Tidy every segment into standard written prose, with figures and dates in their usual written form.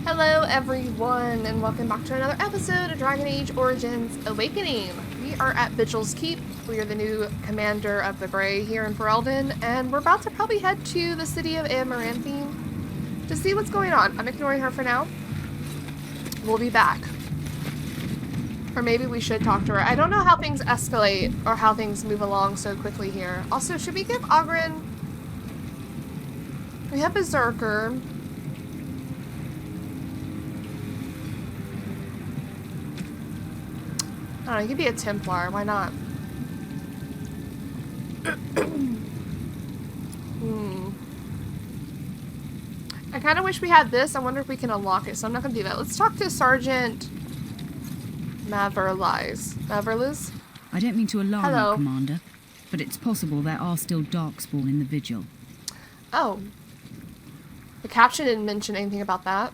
Hello everyone, and welcome back to another episode of Dragon Age Origins Awakening. We are at Vigil's Keep. We are the new commander of the Grey here in Ferelden, and we're about to probably head to the city of Amaranthine to see what's going on. I'm ignoring her for now. We'll be back. Or maybe we should talk to her. I don't know how things escalate or how things move along so quickly here. Also, should we give Oghren... We have Berserker. I don't know, he could be a Templar. Why not? I kind of wish we had this. I wonder if we can unlock it, so I'm not going to do that. Let's talk to Sergeant Maverliz. I don't mean to alarm Hello. you, Commander, but it's possible there are still darkspawn in the Vigil. Oh. The caption didn't mention anything about that.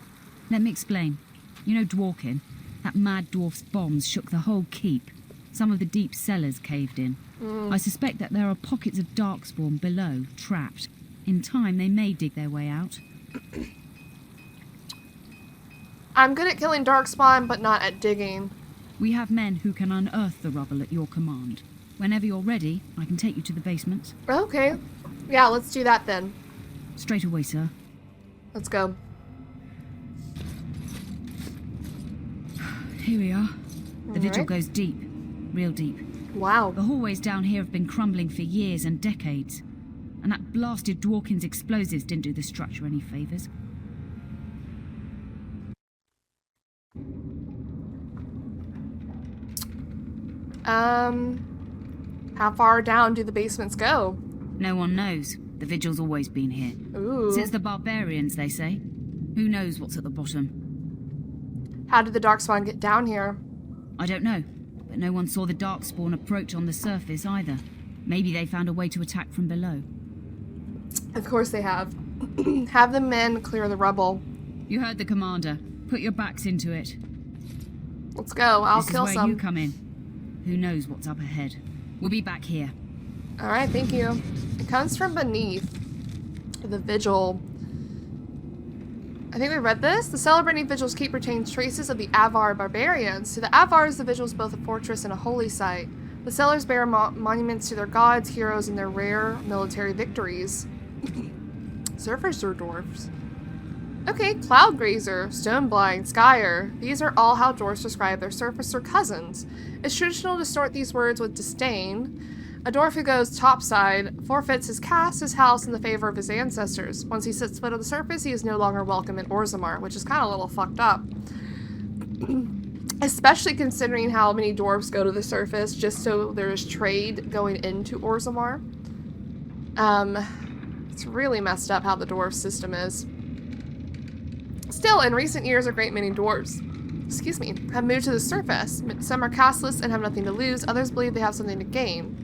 Let me explain. You know Dworkin? That mad dwarf's bombs shook the whole keep. Some of the deep cellars caved in. I suspect that there are pockets of darkspawn below, trapped. In time, they may dig their way out. I'm good at killing darkspawn, but not at digging. We have men who can unearth the rubble at your command. Whenever you're ready, I can take you to the basement. Okay. Yeah, let's do that then. Straight away, sir. Let's go. Here we are. The Vigil Alright. goes deep. Real deep. Wow. The hallways down here have been crumbling for years and decades. And that blasted Dworkin's explosives didn't do the structure any favours. How far down do the basements go? No one knows. The Vigil's always been here. Ooh. Since the barbarians, they say. Who knows what's at the bottom? How did the darkspawn get down here? I don't know. But no one saw the darkspawn approach on the surface either. Maybe they found a way to attack from below. Of course they have. Have the men clear the rubble. You heard the commander. Put your backs into it. Let's go. I'll This kill is where some. you come in. Who knows what's up ahead? We'll be back here. Alright, thank you. It comes from beneath the Vigil. I think we read this. The celebrating Vigil's Keep retains traces of the Avar barbarians. To the Avars, the Vigil is both a fortress and a holy site. The cellars bear monuments to their gods, heroes, and their rare military victories. Surfers or dwarves? Okay, Cloudgrazer, Stoneblind, Skyer. These are all how dwarves describe their surfacer cousins. It's traditional to snort these words with disdain. A dwarf who goes topside forfeits his caste, his house, in the favor of his ancestors. Once he sits foot on the surface, he is no longer welcome in Orzammar, which is kind of a little fucked up. Especially considering how many dwarves go to the surface just so there's trade going into Orzammar. It's really messed up how the dwarf system is. Still, in recent years, a great many dwarves, have moved to the surface. Some are casteless and have nothing to lose. Others believe they have something to gain.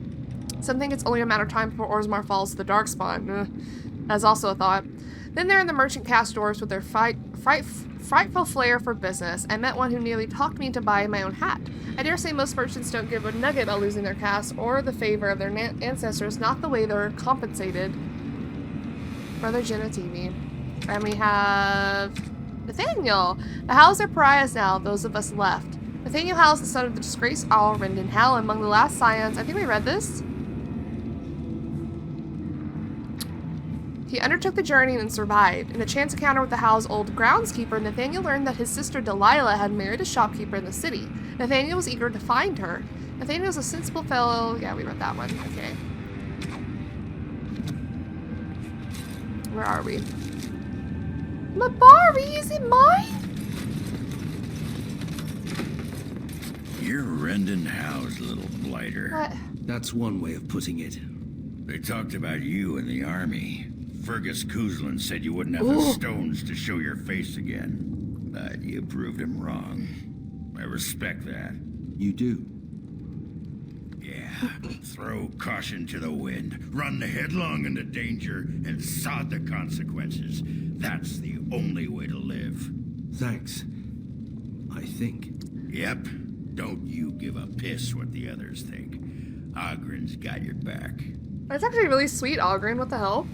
Some think it's only a matter of time before Orzammar falls to the darkspawn. That's also a thought. Then there are the merchant caste dwarves with their frightful flair for business. I met one who nearly talked me into buying my own hat. I dare say most merchants don't give a nugget about losing their caste or the favor of their ancestors, not the way they're compensated. Brother Genetivi. And we have Nathaniel. The Howls are pariahs now, those of us left. Nathaniel Howe is the son of the disgraced Alrindon Howe, among the last scions. I think we read this. He undertook the journey and survived. In a chance encounter with the Howell's old groundskeeper, Nathaniel learned that his sister Delilah had married a shopkeeper in the city. Nathaniel was eager to find her. Nathaniel was a sensible fellow. Yeah, we read that one. Okay. Where are we? Mabari, is it mine? You're Rendon Howe's little blighter. What? That's one way of putting it. They talked about you in the army. Fergus Kuzlin said you wouldn't have the stones to show your face again. But you proved him wrong. I respect that. You do? Yeah. Throw caution to the wind. Run headlong into danger and sod the consequences. That's the only way to live. Thanks. I think. Yep. Don't you give a piss what the others think. Oghren's got your back. That's actually really sweet, Oghren. What the hell?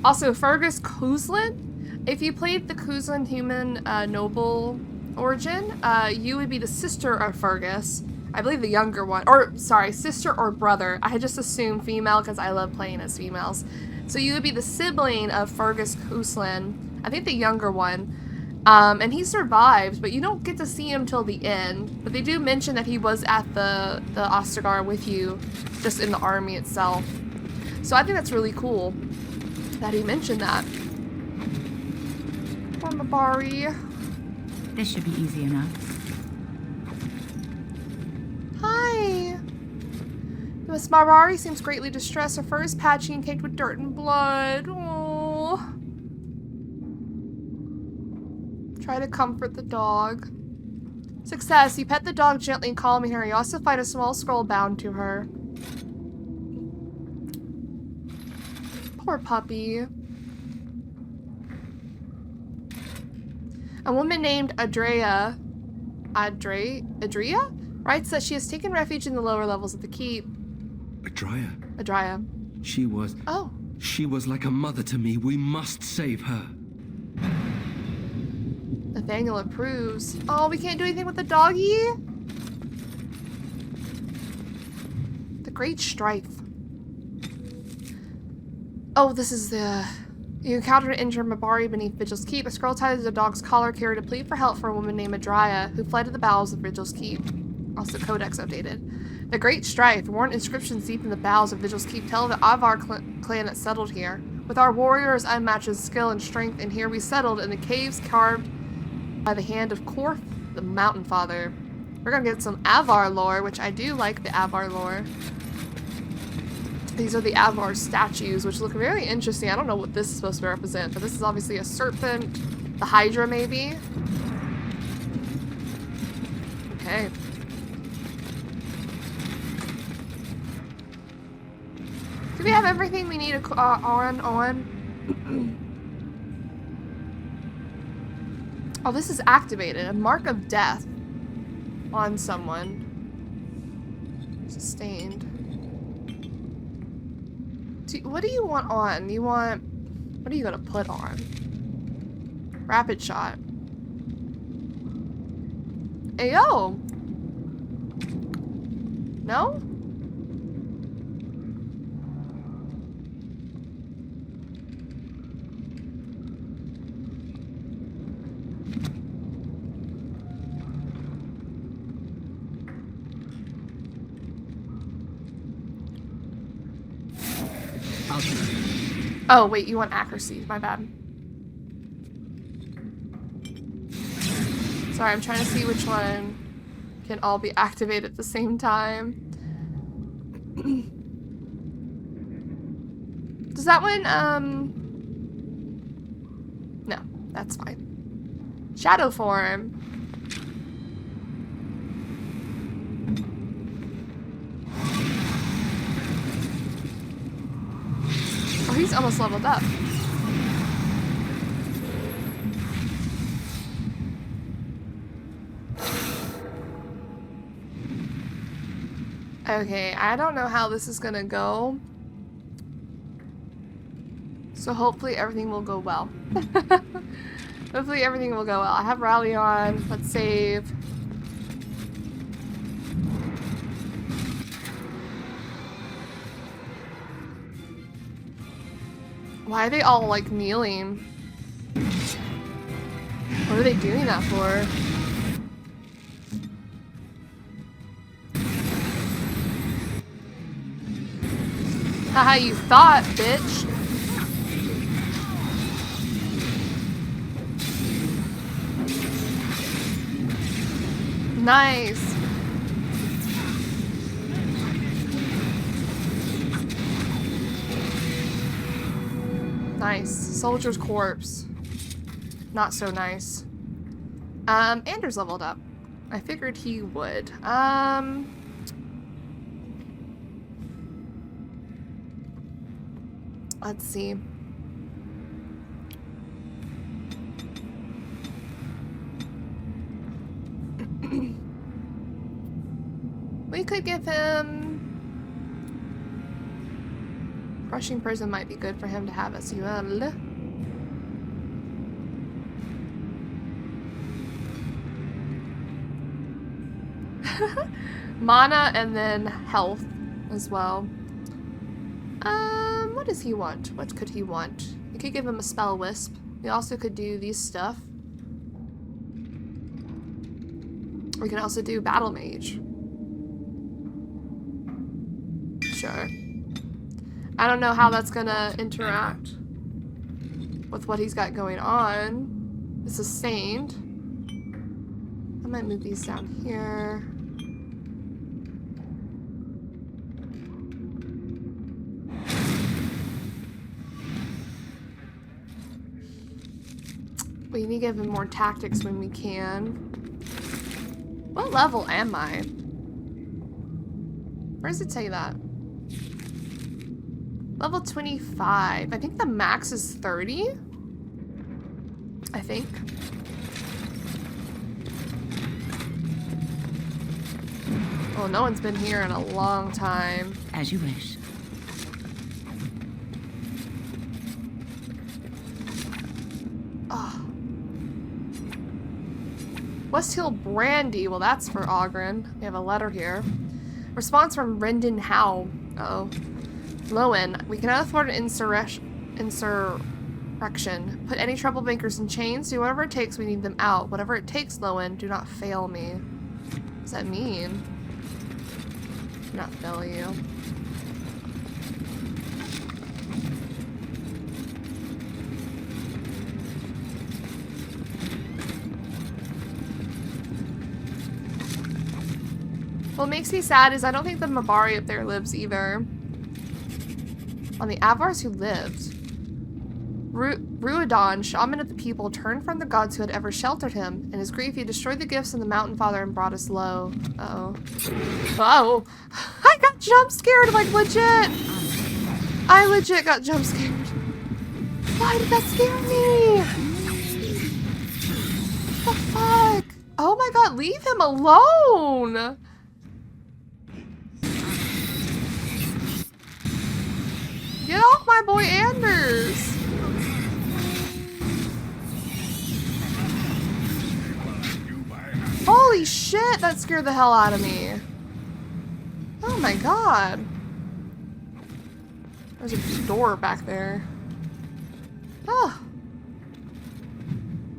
Also, Fergus Kuzlin? If you played the Kuzan human noble origin, you would be the sister of Fergus. I believe the younger one. Or, sorry, sister or brother. I had just assumed female because I love playing as females. So you would be the sibling of Fergus Kuzan. I think the younger one. And he survived, but you don't get to see him till the end. But they do mention that he was at the Ostergar with you, just in the army itself. So I think that's really cool that he mentioned that. Poor Mabari. This should be easy enough. Hi. Miss Mabari seems greatly distressed. Her fur is patchy and caked with dirt and blood. Oh. Try to comfort the dog. Success. You pet the dog gently, calming her. You also find a small scroll bound to her. Poor puppy. A woman named Adria writes that she has taken refuge in the lower levels of the keep. Adria? She was... Oh. She was like a mother to me. We must save her. Nathaniel approves. Oh, we can't do anything with the doggy? The Great Strife. Oh, this is the... You encountered an injured Mabari beneath Vigil's Keep. A scroll tied to the dog's collar carried a plea for help for a woman named Adria, who fled to the bowels of Vigil's Keep. Also, Codex updated. The Great Strife. Worn inscriptions deep in the bowels of Vigil's Keep tell of the Avar clan that settled here. With our warriors' unmatched skill and strength, and here we settled in the caves carved by the hand of Korth, the Mountain Father. We're gonna get some Avar lore, which I do like the Avar lore. These are the Avar statues, which look very interesting. I don't know what this is supposed to represent, but this is obviously a serpent. The Hydra, maybe? Okay. Do we have everything we need on? Oh, this is activated. A mark of death on someone. Sustained. What do you want on? You want... What are you gonna put on? Rapid shot. Ayo! No? Oh, wait, you want accuracy. My bad. Sorry, I'm trying to see which one can all be activated at the same time. Does that one, no, that's fine. Shadow form. Oh, he's almost leveled up. Okay, I don't know how this is gonna go. So hopefully everything will go well. Hopefully everything will go well. I have Rally on. Let's save. Why are they all, like, kneeling? What are they doing that for? Haha, you thought, bitch. Nice. Nice. Soldier's corpse. Not so nice. Anders leveled up. I figured he would. Let's see. We could give him... Crushing Prison might be good for him to have as well. Mana and then health as well. What does he want? What could he want? We could give him a spell wisp. We also could do these stuff. We can also do battle mage. Sure. I don't know how that's gonna interact with what he's got going on. It's sustained. I might move these down here. We need to give him more tactics when we can. What level am I? Where does it say that? Level 25. I think the max is 30. I think. Oh, no one's been here in a long time. As you wish. Oh. West Hill Brandy. Well, that's for Ogren. We have a letter here. Response from Rendon Howe. Uh-oh. Lowen, we cannot afford an insurrection. Put any troublemakers in chains. Do whatever it takes. We need them out. Whatever it takes, Lowen. Do not fail me. What does that mean? Do not fail you. What makes me sad is I don't think the Mabari up there lives either. On the Avars who lived. Ruidon, shaman of the people, turned from the gods who had ever sheltered him. In his grief, he destroyed the gifts of the Mountain Father and brought us low. Uh-oh. Oh! I got jump scared, like legit! I legit got jump scared. Why did that scare me? What the fuck? Oh my god, leave him alone! Get off my boy Anders! Holy shit, that scared the hell out of me. Oh my god. There's a door back there. Oh.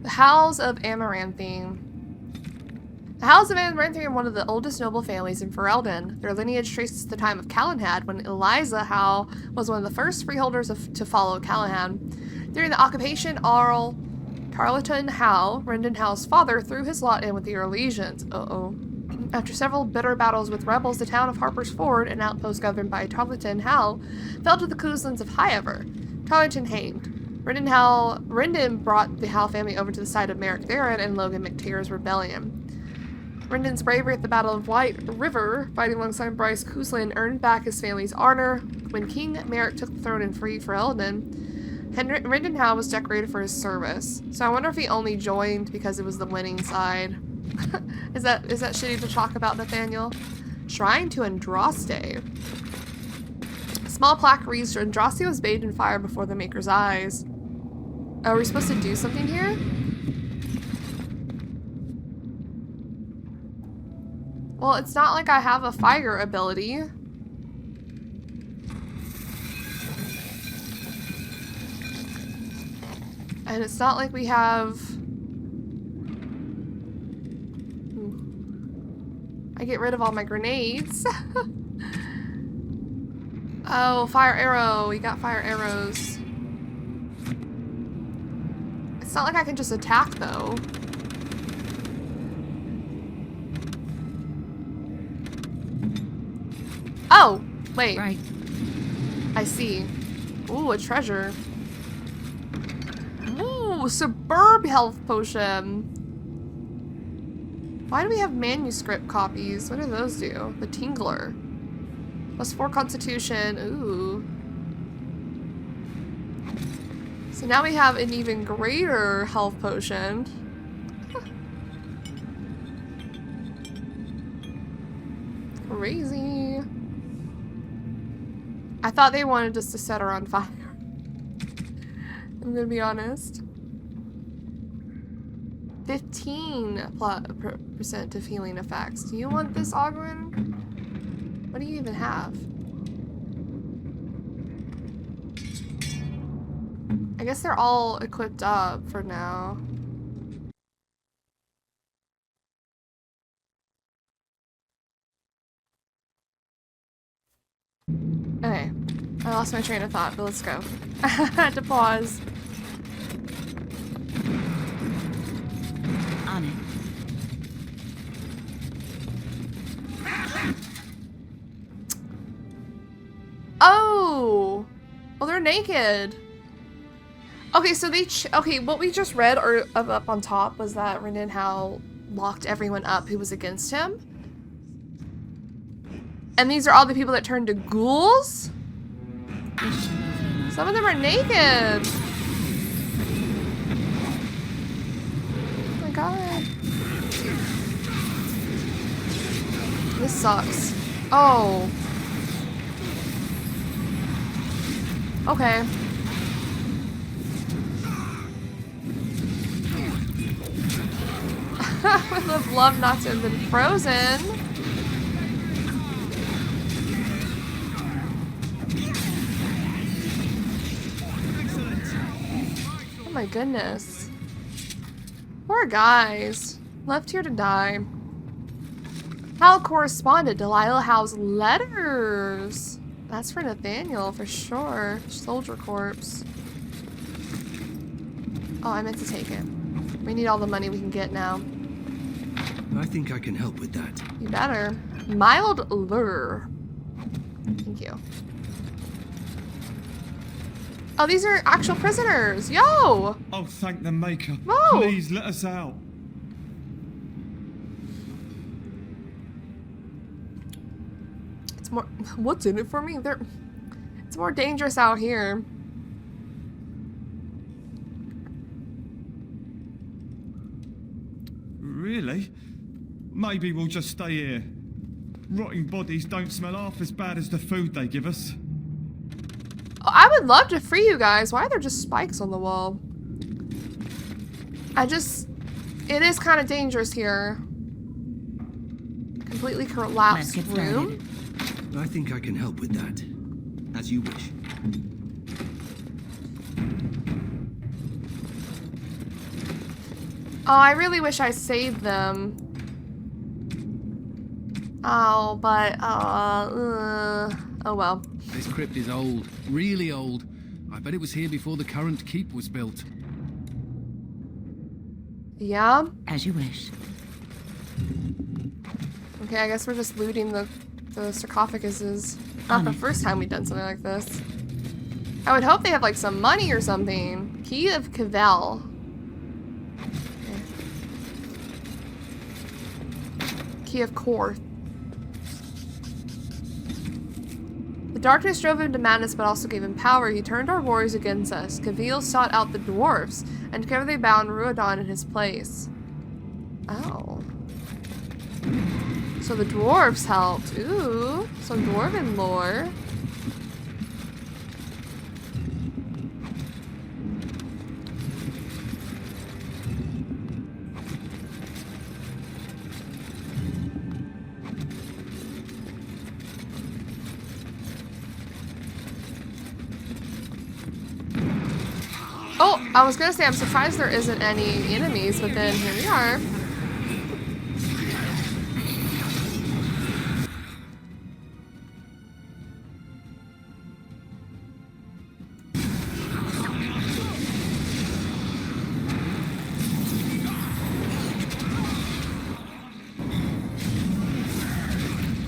The Howls of Amaranthine. The Howls of Amaranthine are one of the oldest noble families in Ferelden. Their lineage traces to the time of Calenhad, when Eliza Howe was one of the first freeholders to follow Callahan. During the occupation, Arl Tarleton Howe, Rendon Howe's father, threw his lot in with the Orlesians. Uh-oh. After several bitter battles with rebels, the town of Harper's Ford, an outpost governed by Tarleton Howe, fell to the Kuzlins of Highever. Tarleton hanged. Rendon brought the Howe family over to the side of Merrick Theron and Logan McTeer's rebellion. Rendon's bravery at the Battle of White River, fighting alongside Bryce Kuzlin, earned back his family's honor. When King Merrick took the throne and freed Ferelden, Rendon Howe was decorated for his service. So I wonder if he only joined because it was the winning side. Is that shitty to talk about, Nathaniel? Shrine to Andraste. A small plaque reads, Andraste was bathed in fire before the Maker's eyes. Oh, are we supposed to do something here? Well, it's not like I have a fire ability. And it's not like we have... I get rid of all my grenades. Oh, fire arrow. We got fire arrows. It's not like I can just attack, though. Oh, wait. Right. I see. Ooh, a treasure. Ooh, superb health potion. Why do we have manuscript copies? What do those do? The Tingler. +4 constitution. Ooh. So now we have an even greater health potion. Crazy. I thought they wanted us to set her on fire. I'm gonna be honest. 15% of healing effects. Do you want this, Ogren? What do you even have? I guess they're all equipped up for now. Okay. I lost my train of thought, but let's go. I had to pause. On it. Oh! Oh, they're naked. Okay, so they okay, what we just read or up on top was that Reninhao locked everyone up who was against him. And these are all the people that turned to ghouls? Some of them are naked. Oh my god. This sucks. Oh. Okay. I would have loved not to have been frozen. Oh my goodness. Poor guys. Left here to die. Hal corresponded Delilah Howe's letters. That's for Nathaniel, for sure. Soldier corpse. Oh, I meant to take it. We need all the money we can get now. I think I can help with that. You better. Mild lure. Thank you. Oh, these are actual prisoners. Yo! Oh, thank the Maker. Whoa. Please let us out. It's more. What's in it for me? It's more dangerous out here. Really? Maybe we'll just stay here. Rotting bodies don't smell half as bad as the food they give us. Oh, I would love to free you guys. Why are there just spikes on the wall? It is kind of dangerous here. Completely collapsed Let's get room. I think I can help with that. As you wish. Oh, I really wish I saved them. Oh, but, oh well. This crypt is old, really old. I bet it was here before the current keep was built. Yeah? As you wish. Okay, I guess we're just looting the sarcophaguses. Not the first time we've done something like this. I would hope they have, like, some money or something. Key of Cavell. Key of Korth. The darkness drove him to madness, but also gave him power. He turned our warriors against us. Cavell sought out the dwarves, and together they bound Ruodon in his place. Oh. So the dwarves helped. Ooh, some dwarven lore. Oh, I was gonna say I'm surprised there isn't any enemies, but then here we are.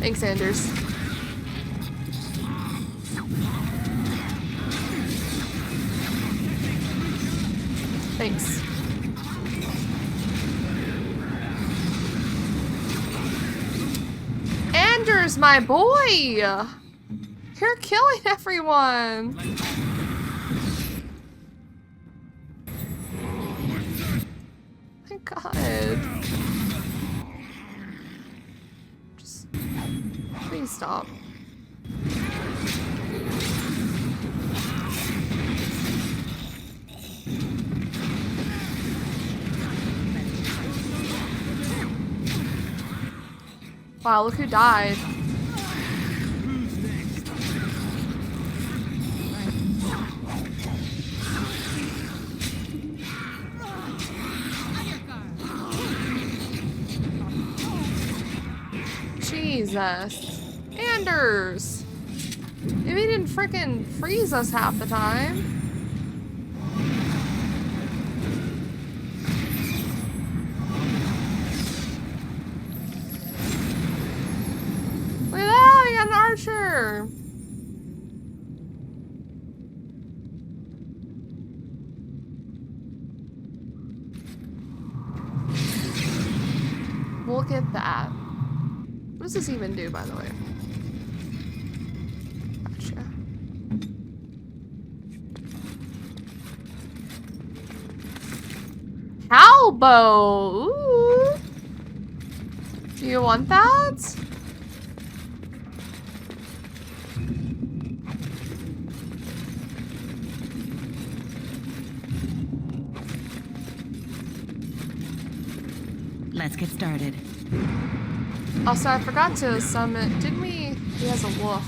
Thanks, Anders. Thanks. Anders, my boy! You're killing everyone! My god. Just... please stop. Wow, look who died. Jesus. Anders! Maybe he didn't frickin' freeze us half the time. Look at that! We got an archer! Look at that. What does this even do, by the way? Gotcha. Cowbow! Ooh! Do you want that? Let's get started. Also, I forgot to summon. Didn't we? He has a wolf.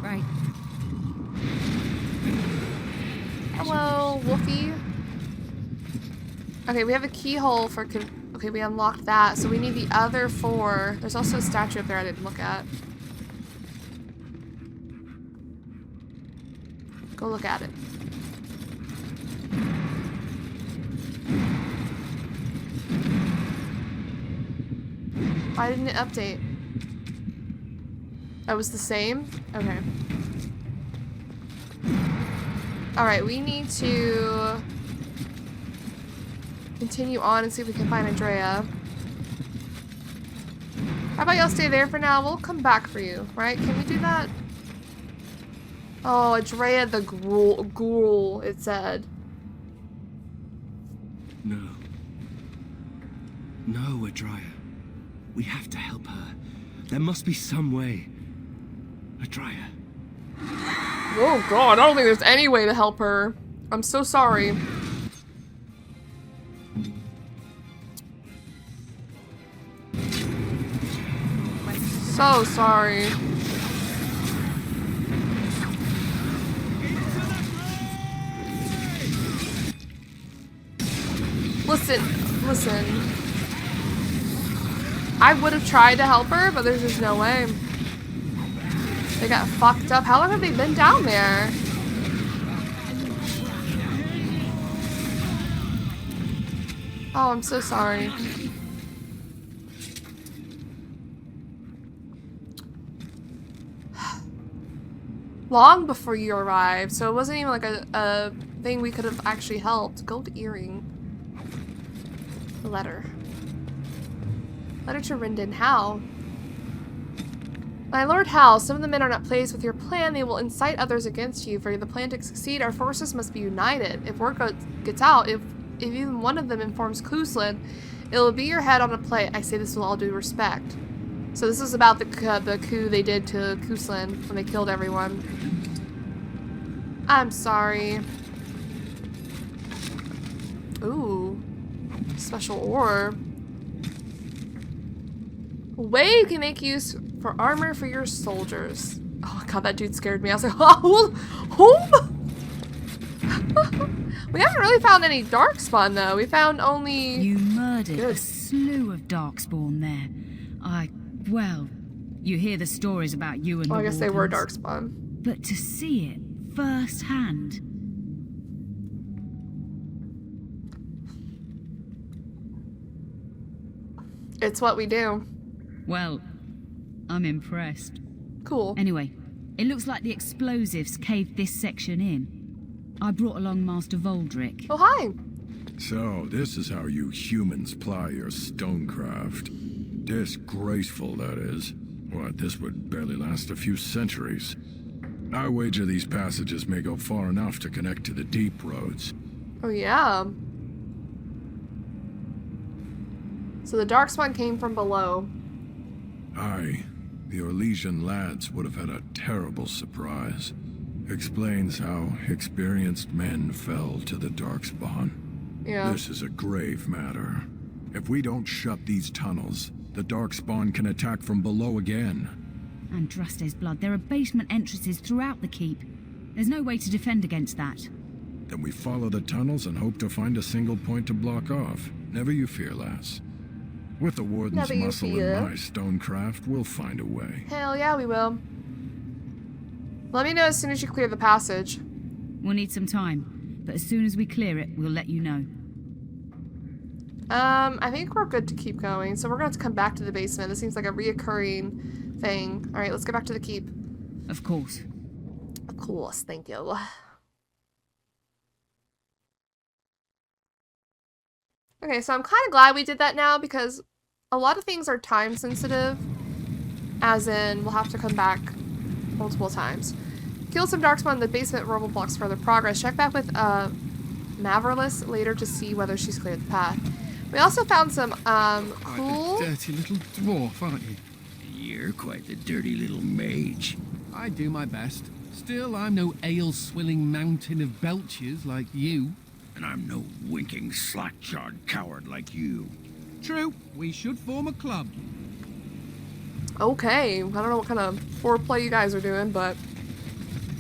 Right. Hello, Wolfie. Okay, we have a keyhole for. Okay, we unlocked that, so we need the other 4. There's also a statue up there I didn't look at. Go look at it. Why didn't it update? That was the same? Okay. Alright, we need to continue on and see if we can find Andrea. How about y'all stay there for now? We'll come back for you, right? Can we do that? Oh, Andrea the ghoul, it said. No. No, Adria. We have to help her. There must be some way. Adria. Oh god, I don't think there's any way to help her. I'm so sorry. So sorry. Listen. I would have tried to help her, but there's just no way. They got fucked up. How long have they been down there? Oh, I'm so sorry. Long before you arrived, so it wasn't even like a thing we could have actually helped. Gold earring. A letter. Letter to Rendon. How? My lord Hal, some of the men are not pleased with your plan. They will incite others against you. For the plan to succeed, our forces must be united. If word gets out, if even one of them informs Kuzlin, it will be your head on a plate. I say this with all due respect. So this is about the coup they did to Kuzlin when they killed everyone. I'm sorry. Ooh. Special ore. Way you can make use for armor for your soldiers. Oh god, that dude scared me. I was like, oh, whom? We haven't really found any darkspawn though. We found only. You murdered a slew of darkspawn there. Well, you hear the stories about you and Well, I the guess they were Wardens, darkspawn. but to see it firsthand. It's what we do. Well, I'm impressed. Cool. Anyway, it looks like the explosives caved this section in. I brought along Master Voldrick. Oh, hi. So, this is how you humans ply your stonecraft. Disgraceful, that is. What, this would barely last a few centuries. I wager these passages may go far enough to connect to the deep roads. Oh, yeah. So the darkspawn came from below. Aye, the Orlesian lads would have had a terrible surprise. Explains how experienced men fell to the darkspawn. Yeah. This is a grave matter. If we don't shut these tunnels, The darkspawn can attack from below again. Andraste's blood. There are basement entrances throughout the keep. There's no way to defend against that. Then we follow the tunnels and hope to find a single point to block off. Never you fear, lass. With the Warden's Never you muscle fear. and my stonecraft, we'll find a way. Hell yeah, we will. Let me know as soon as you clear the passage. We'll need some time, but as soon as we clear it, we'll let you know. I think we're good to keep going, so we're going to have to come back to the basement. This seems like a reoccurring thing. Alright, let's get back to the keep. Of course. Of course, thank you. Okay, so I'm kind of glad we did that now because a lot of things are time sensitive, as in we'll have to come back multiple times. Kill some darkspawn in the basement rubble blocks further progress. Check back with Maverless later to see whether she's cleared the path. We also found some cool... Quite a dirty little dwarf, aren't you? You're quite the dirty little mage. I do my best. Still, I'm no ale-swilling mountain of belches like you. And I'm no winking, slack-jawed coward like you. True, we should form a club. Okay, I don't know what kind of foreplay you guys are doing, but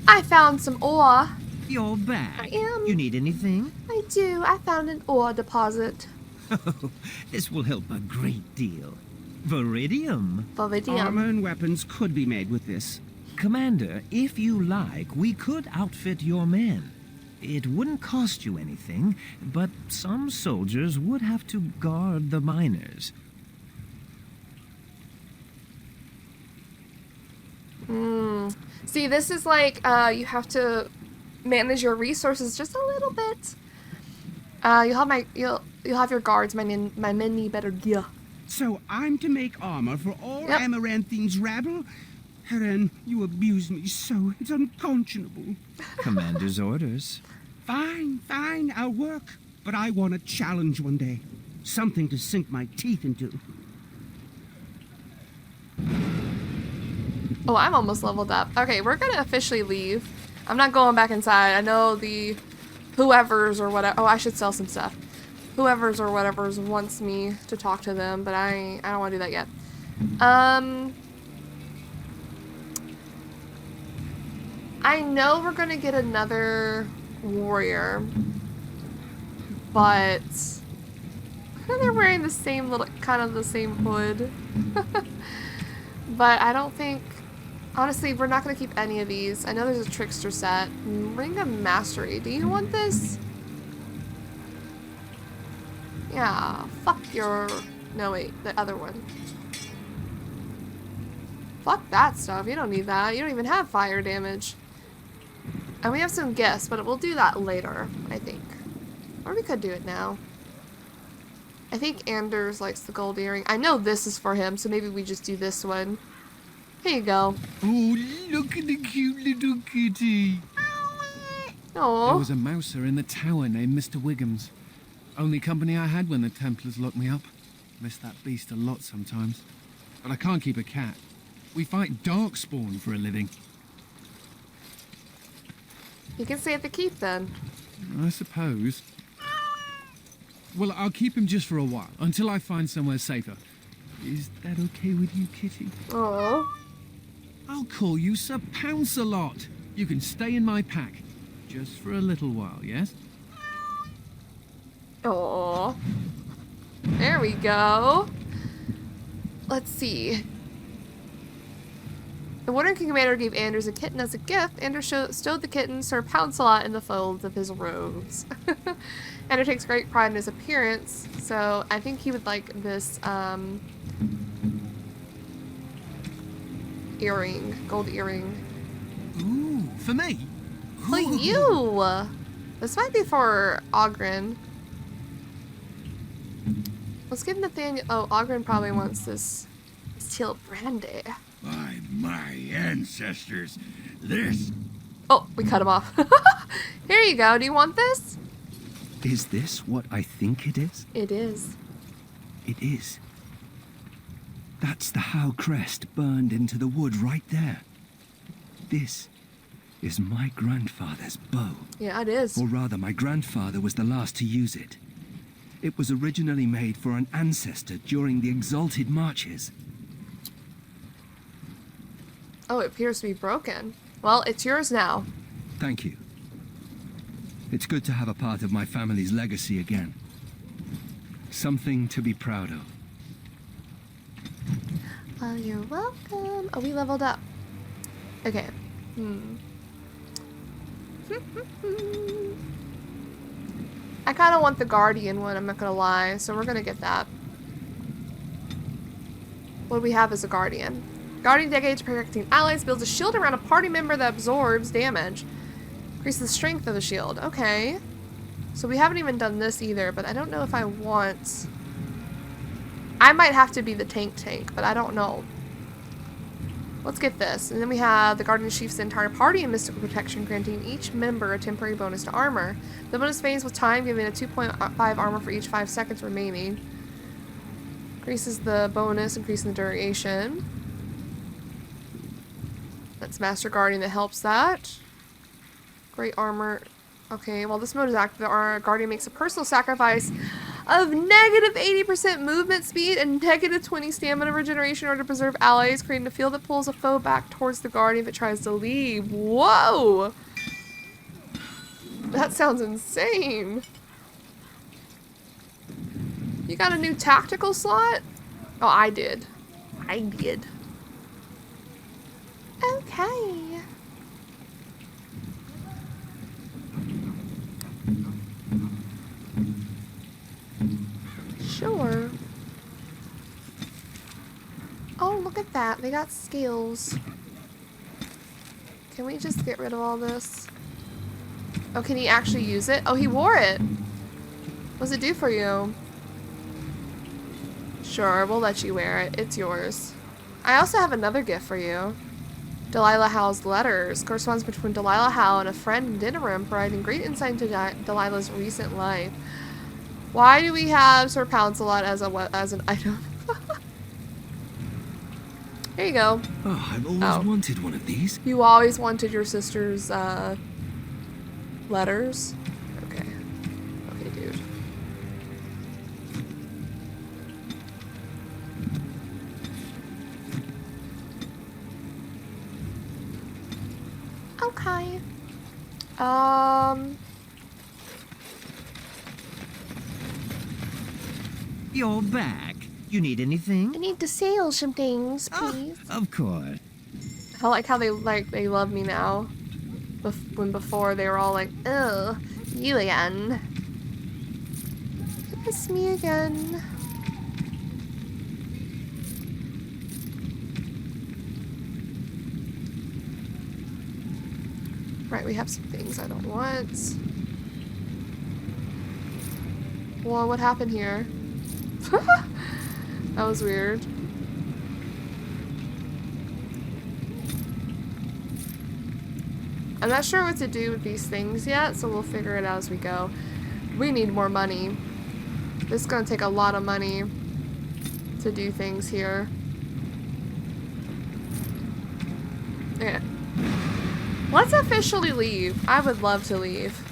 I found some ore. You're back. I am. You need anything? I do. I found an ore deposit. Oh, this will help a great deal. Viridium. Viridium. Armor and weapons could be made with this. Commander, if you like, we could outfit your men. It wouldn't cost you anything, but some soldiers would have to guard the miners. See, this is like you have to manage your resources just a little bit. You'll have your guards. My men need better gear. So I'm to make armor for all Yep. Amaranthine's rabble? Helen, you abuse me so. It's unconscionable. Commander's orders. Fine, fine, I'll work. But I want a challenge one day. Something to sink my teeth into. Oh, I'm almost leveled up. Okay, we're gonna officially leave. I'm not going back inside. I know the whoever's or whatever. Oh, I should sell some stuff. Whoever's or whatever's wants me to talk to them, but I don't want to do that yet. I know we're gonna get another warrior, but they're wearing the same little, kind of the same hood. But I don't think, honestly, we're not gonna keep any of these. I know there's a trickster set. Ring of Mastery. Do you want this? Yeah, fuck your... No, wait, the other one. Fuck that stuff. You don't need that. You don't even have fire damage. And we have some gifts, but we'll do that later, I think. Or we could do it now. I think Anders likes the gold earring. I know this is for him, so maybe we just do this one. Here you go. Oh, look at the cute little kitty. There Aww. was a mouser in the tower named Mr. Wiggums. Only company I had when the Templars locked me up. Miss that beast a lot sometimes. But I can't keep a cat. We fight darkspawn for a living. You can stay at the keep then. I suppose. Well, I'll keep him just for a while, until I find somewhere safer. Is that okay with you, kitty? Aww. I'll call you Sir Pounce-a-lot. You can stay in my pack. Just for a little while, yes? Aww. There we go. Let's see. The Warden Commander gave Anders a kitten as a gift. Anders stowed the kitten, Sir Pounce-a-lot, in the folds of his robes. Anders takes great pride in his appearance, so I think he would like this earring, gold earring. Ooh, for me? For you! This might be for Ogren. Let's give Nathaniel. Oh, Ogren probably wants this teal brandy. By my ancestors, this... Oh, we cut him off. Here you go. Do you want this? Is this what I think it is? It is. It is. That's the Howe crest burned into the wood right there. This is my grandfather's bow. Yeah, it is. Or rather, my grandfather was the last to use it. It was originally made for an ancestor during the exalted marches. Oh, it appears to be broken. Well, it's yours now. Thank you. It's good to have a part of my family's legacy again. Something to be proud of. Oh, you're welcome. Oh, we leveled up. Okay. I kind of want the Guardian one, I'm not gonna lie, so we're gonna get that. What do we have as a Guardian? Guardian dedicated to protecting allies, builds a shield around a party member that absorbs damage. Increases the strength of the shield. Okay. So we haven't even done this either, but I don't know if I want... I might have to be the tank, but I don't know. Let's get this. And then we have the Guardian sheaths the entire party in mystical protection, granting each member a temporary bonus to armor. The bonus fades with time, giving a 2.5 armor for each 5 seconds remaining. Increases the bonus, increasing the duration. That's Master Guardian that helps that. Great armor. Okay, while this mode is active, our Guardian makes a personal sacrifice of negative 80% movement speed and negative 20 stamina regeneration in order to preserve allies, creating a field that pulls a foe back towards the Guardian if it tries to leave. Whoa! That sounds insane. You got a new tactical slot? Oh, I did. I did. Okay. Sure. Oh, look at that. They got skills. Can we just get rid of all this? Oh, can he actually use it? Oh, he wore it. What does it do for you? Sure, we'll let you wear it. It's yours. I also have another gift for you. Delilah Howe's letters. Corresponds between Delilah Howe and a friend in dinner room, providing great insight into Delilah's recent life. Why do we have Sir Pouncelot as an item? Here you go. Oh, I've always wanted one of these. You always wanted your sister's letters? Okay. Okay, dude. Okay. You're back. You need anything? I need to sell some things, please. Of course. I like how they love me now. When before they were all like, "Ugh, you again. It's me again." Right, we have some things I don't want. Well, what happened here? That was weird. I'm not sure what to do with these things yet, so we'll figure it out as we go. We need more money. This is gonna take a lot of money to do things here. Yeah. Let's officially leave. I would love to leave.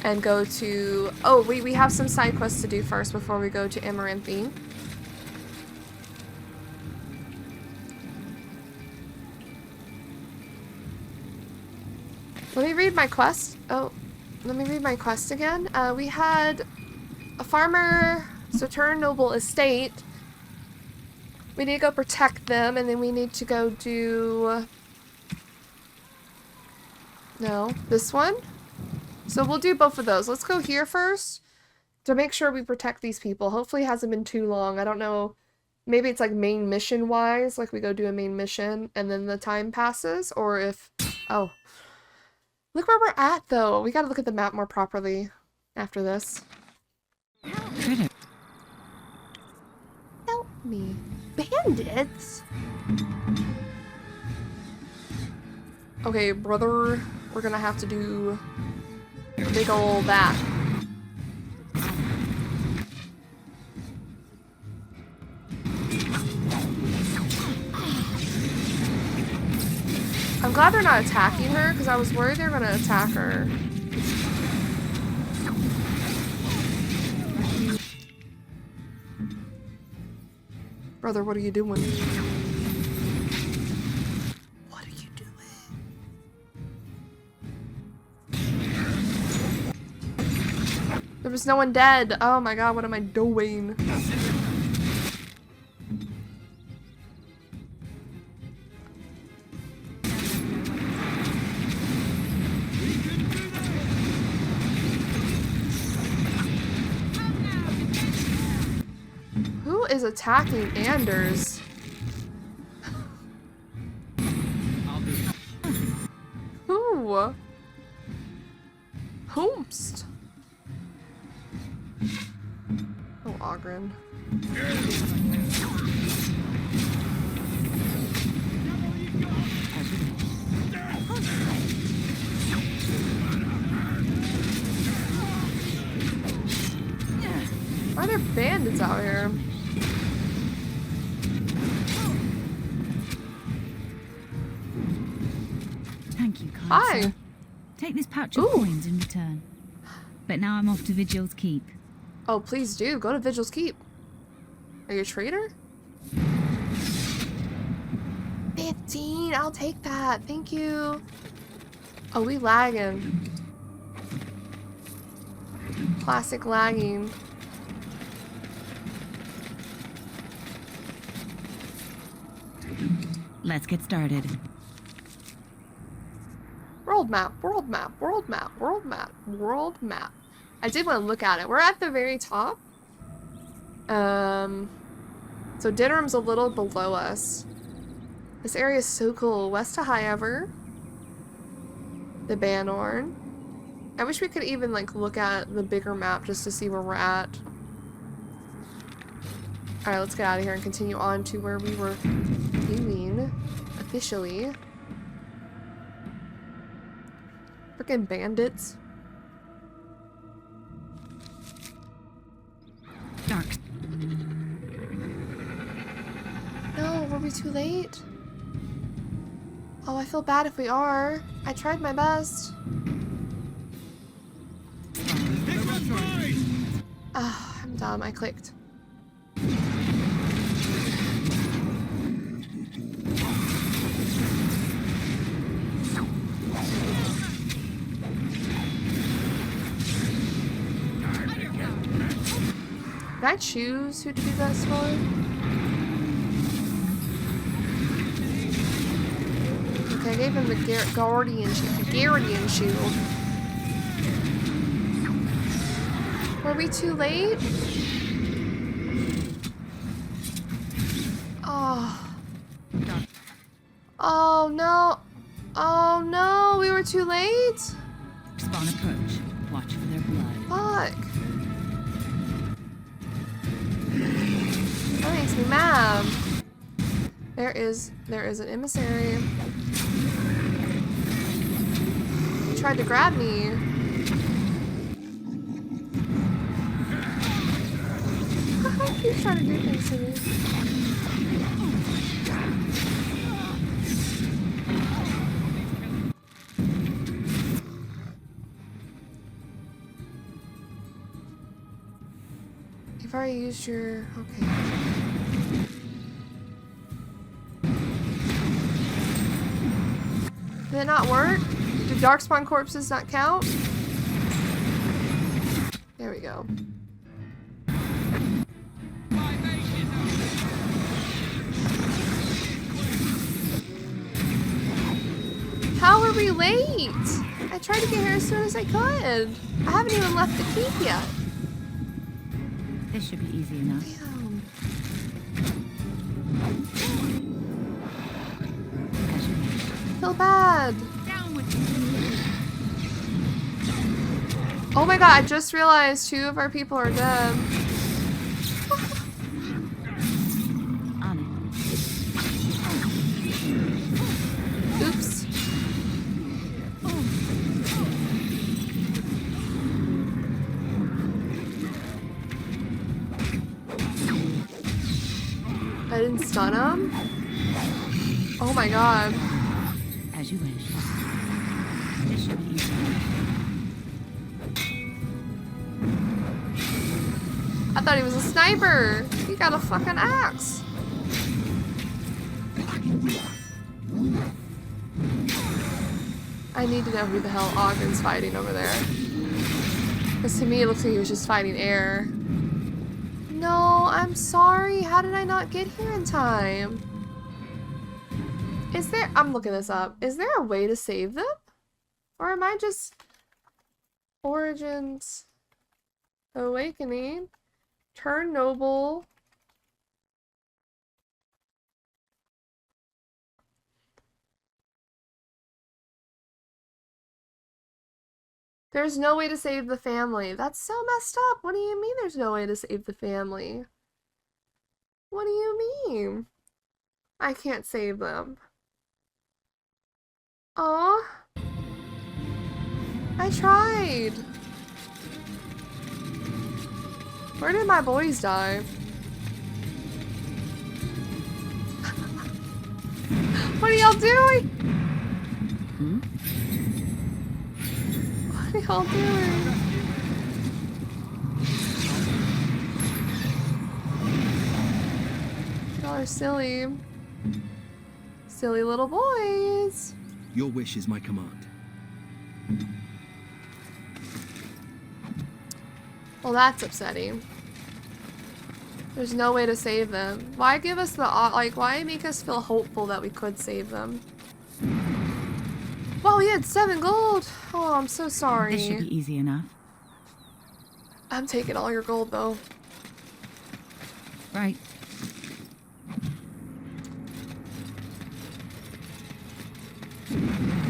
And go to... Oh, we have some side quests to do first before we go to Amaranthine. Let me read my quest. Oh, let me read my quest again. We had a farmer, Saturn Noble Estate. We need to go protect them, and then we need to go do... No, this one? So we'll do both of those. Let's go here first to make sure we protect these people. Hopefully it hasn't been too long. I don't know. Maybe it's like main mission wise, like we go do a main mission and then the time passes, or if... Oh. Look where we're at though. We gotta look at the map more properly after this. Help me. Bandits? Okay, brother. We're gonna have to do a big ol' that. I'm glad they're not attacking her, because I was worried they were gonna attack her. Brother, what are you doing? What are you doing? There was no one dead. Oh my god, what am I doing? Who is attacking Anders? Who? Whomst? Oh, Ogren. Why are there bandits out here? Thank you, kind Hi. sir. Take this pouch of Ooh. coins in return. But now I'm off to Vigil's Keep. Oh, please do. Go to Vigil's Keep. Are you a traitor? 15. I'll take that. Thank you. Oh, we lagging. Classic lagging. Let's get started. World map, world map, world map, world map, world map. I did want to look at it. We're at the very top. So Dinnerum's a little below us. This area is so cool. West to Highever. The Banorn. I wish we could even like look at the bigger map just to see where we're at. Alright, let's get out of here and continue on to where we were viewing officially. Freaking bandits. Dark. No, were we too late? Oh, I feel bad if we are. I tried my best. Ah, I'm dumb. I clicked. Can I choose who to do this for? Okay, I gave him the Guardian shield. Were we too late? Oh. Oh no. Oh no, we were too late? Spawn approach. Watch for their blood. Fuck. That makes me mad. There is an emissary. He tried to grab me. He's trying to do things to me. You've already used your... okay. Did it not work? Do darkspawn corpses not count? There we go. How are we late? I tried to get here as soon as I could. I haven't even left the keep yet. This should be easy enough. Damn. Feel bad. Oh my god, I just realized 2 of our people are dead. Oops. I didn't stun him? Oh my god. As you wish. This should be easy. I thought he was a sniper. He got a fucking axe. I need to know who the hell Ogden's fighting over there. Because to me it looks like he was just fighting air. No, I'm sorry. How did I not get here in time? Is there... I'm looking this up. Is there a way to save them? Or am I just... Origins... Awakening... Turn noble... There's no way to save the family. That's so messed up. What do you mean there's no way to save the family? What do you mean? I can't save them. Aw. I tried. Where did my boys die? What are y'all doing? Hmm? What are y'all doing? Y'all are silly. Silly little boys. Your wish is my command. Well, that's upsetting. There's no way to save them. Why give us the, like, why make us feel hopeful that we could save them? Wow, we had 7 gold! Oh, I'm so sorry. This should be easy enough. I'm taking all your gold, though. Right.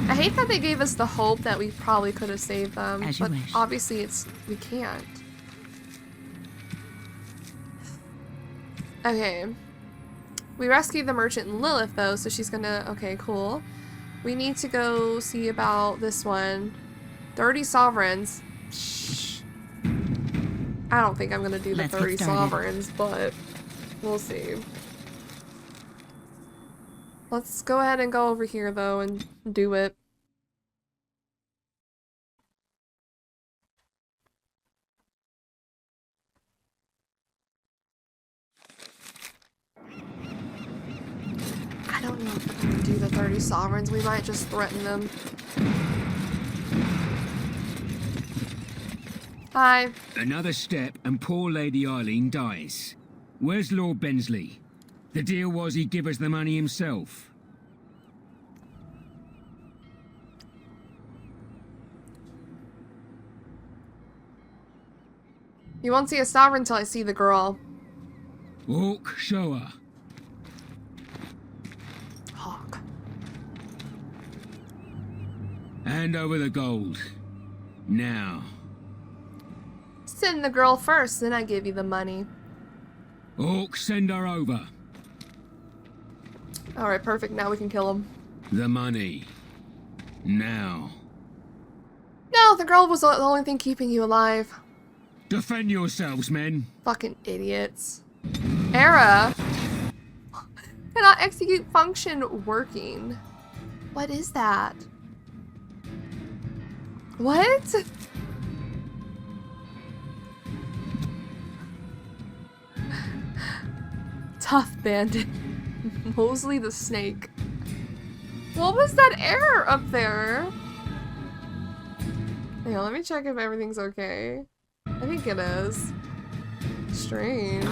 I hate that they gave us the hope that we probably could have saved them, As you but wish. obviously we can't. Okay. We rescued the merchant Lilith, though, so she's gonna... Okay, cool. We need to go see about this one. 30 sovereigns. Shh. I don't think I'm gonna do the Let's get 30 started. sovereigns, but we'll see. Let's go ahead and go over here, though, and do it. I don't know if we're gonna do the 30 sovereigns. We might just threaten them. Hi. Another step and poor Lady Eileen dies. Where's Lord Bensley? The deal was he'd give us the money himself. You won't see a sovereign till I see the girl. Hawk, show her. Hawk. Hand over the gold. Now. Send the girl first, then I give you the money. Hawk, send her over. Alright, perfect. Now we can kill him. The money. Now. No, the girl was the only thing keeping you alive. Defend yourselves, men. Fucking idiots. Era. Cannot execute function working. What is that? What? Tough bandit. Mosley the snake. What was that error up there? Hang on, let me check if everything's okay. I think it is. Strange.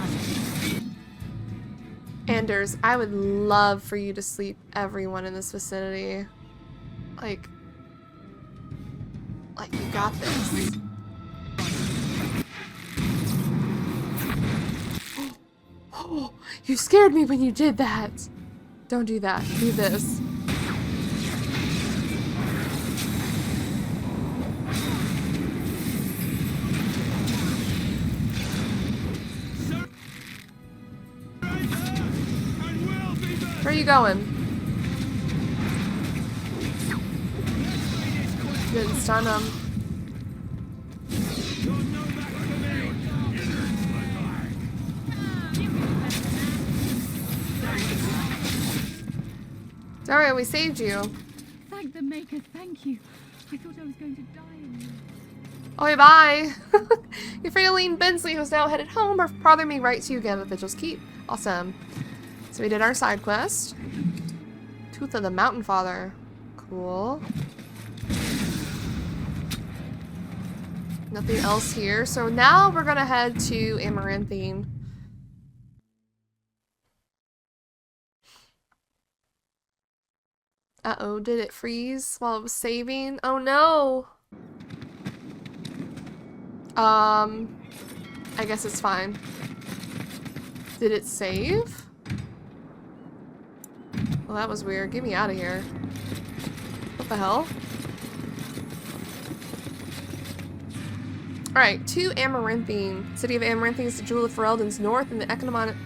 Anders, I would love for you to sleep everyone in this vicinity. Like you got this. Oh, you scared me when you did that. Don't do that. Do this. Where are you going? Didn't stun him. It's alright, we saved you. Thank the Maker, thank you. I thought I was going to die in you. Okay, bye. Your Fraeline Bensley, who's now headed home, her father may write to you again at Vigil's Keep. Awesome. So we did our side quest. Tooth of the Mountain Father. Cool. Nothing else here. So now we're gonna head to Amaranthine. Uh-oh, did it freeze while it was saving? Oh no! I guess it's fine. Did it save? Well, that was weird. Get me out of here. What the hell? Alright, to Amaranthine. City of Amaranthine is the jewel of Ferelden's north and the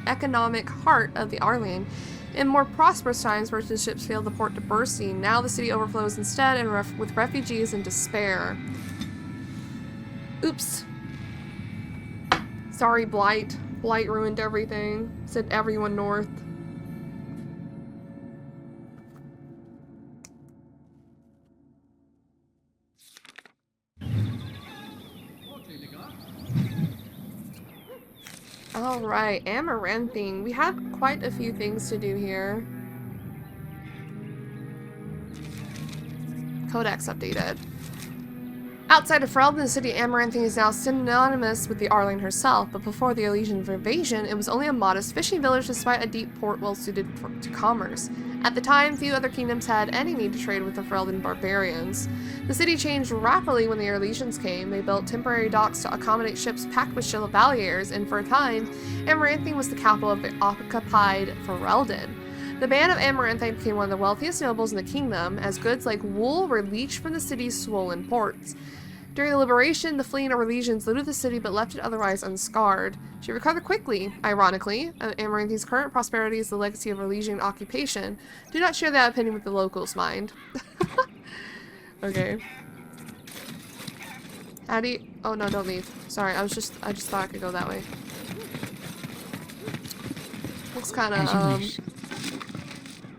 economic heart of the Arlene. In more prosperous times, merchant ships failed the port to bursting. Now the city overflows instead, and with refugees in despair. Oops. Sorry, Blight. Blight ruined everything. Sent everyone north. Alright, Amaranthine. We have quite a few things to do here. Codex updated. Outside of Ferelden, the city of Amaranthine is now synonymous with the Arlene herself, but before the Elysian invasion, it was only a modest fishing village despite a deep port well suited to commerce. At the time, few other kingdoms had any need to trade with the Ferelden barbarians. The city changed rapidly when the Elysians came. They built temporary docks to accommodate ships packed with chevaliers, and for a time, Amaranthine was the capital of the occupied Ferelden. The band of Amaranthine became one of the wealthiest nobles in the kingdom, as goods like wool were leached from the city's swollen ports. During the liberation, the fleeing Elysians looted the city but left it otherwise unscarred. She recovered quickly, ironically. Amaranthine's current prosperity is the legacy of Elysian occupation. Do not share that opinion with the locals, mind. Okay. How do you... Oh no, don't leave. Sorry, I just thought I could go that way. Looks kind of,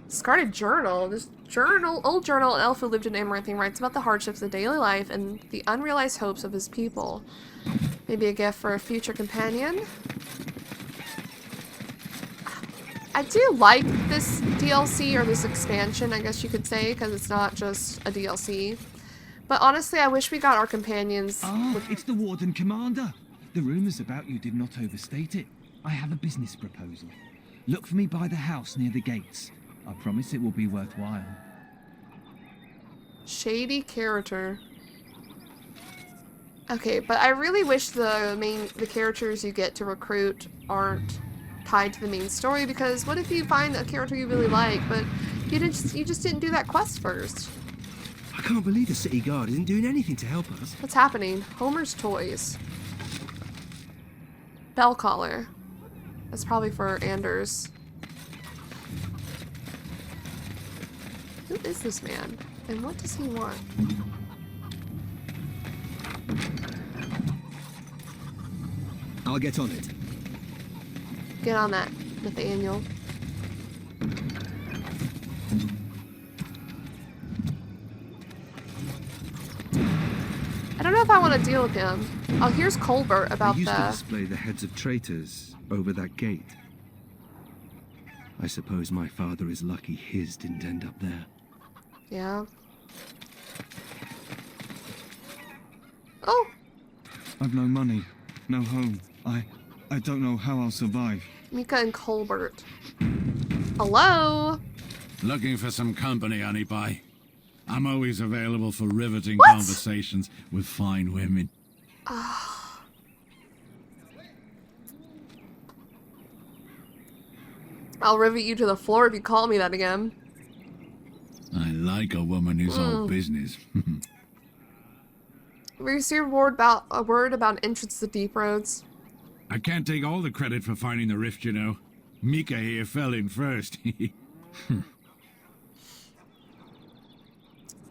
discarded journal. This old journal, an elf who lived in Amaranthine writes about the hardships of daily life and the unrealized hopes of his people. Maybe a gift for a future companion? I do like this DLC, or this expansion, I guess you could say, because it's not just a DLC. But honestly, I wish we got our companions. Ah, it's the Warden Commander. The rumors about you did not overstate it. I have a business proposal. Look for me by the house near the gates. I promise it will be worthwhile. Shady character. Okay, but I really wish the characters you get to recruit aren't tied to the main story, because what if you find a character you really like, but you just didn't do that quest first? I can't believe the city guard isn't doing anything to help us. What's happening? Homer's Toys. Bell collar. That's probably for Anders. Who is this man? And what does he want? I'll get on it. Get on that, Nathaniel. I don't know if I want to deal with him. Oh, here's Colbert about I used to display the heads of traitors over that gate. I suppose my father is lucky his didn't end up there. Yeah. Oh! I've no money, no home. I don't know how I'll survive. Mika and Colbert. Hello? Looking for some company, honeypie? I'm always available for riveting What? conversations with fine women. I'll rivet you to the floor if you call me that again. I like a woman who's all business. We received a word about an entrance to Deep Roads. I can't take all the credit for finding the rift, you know. Mika here fell in first.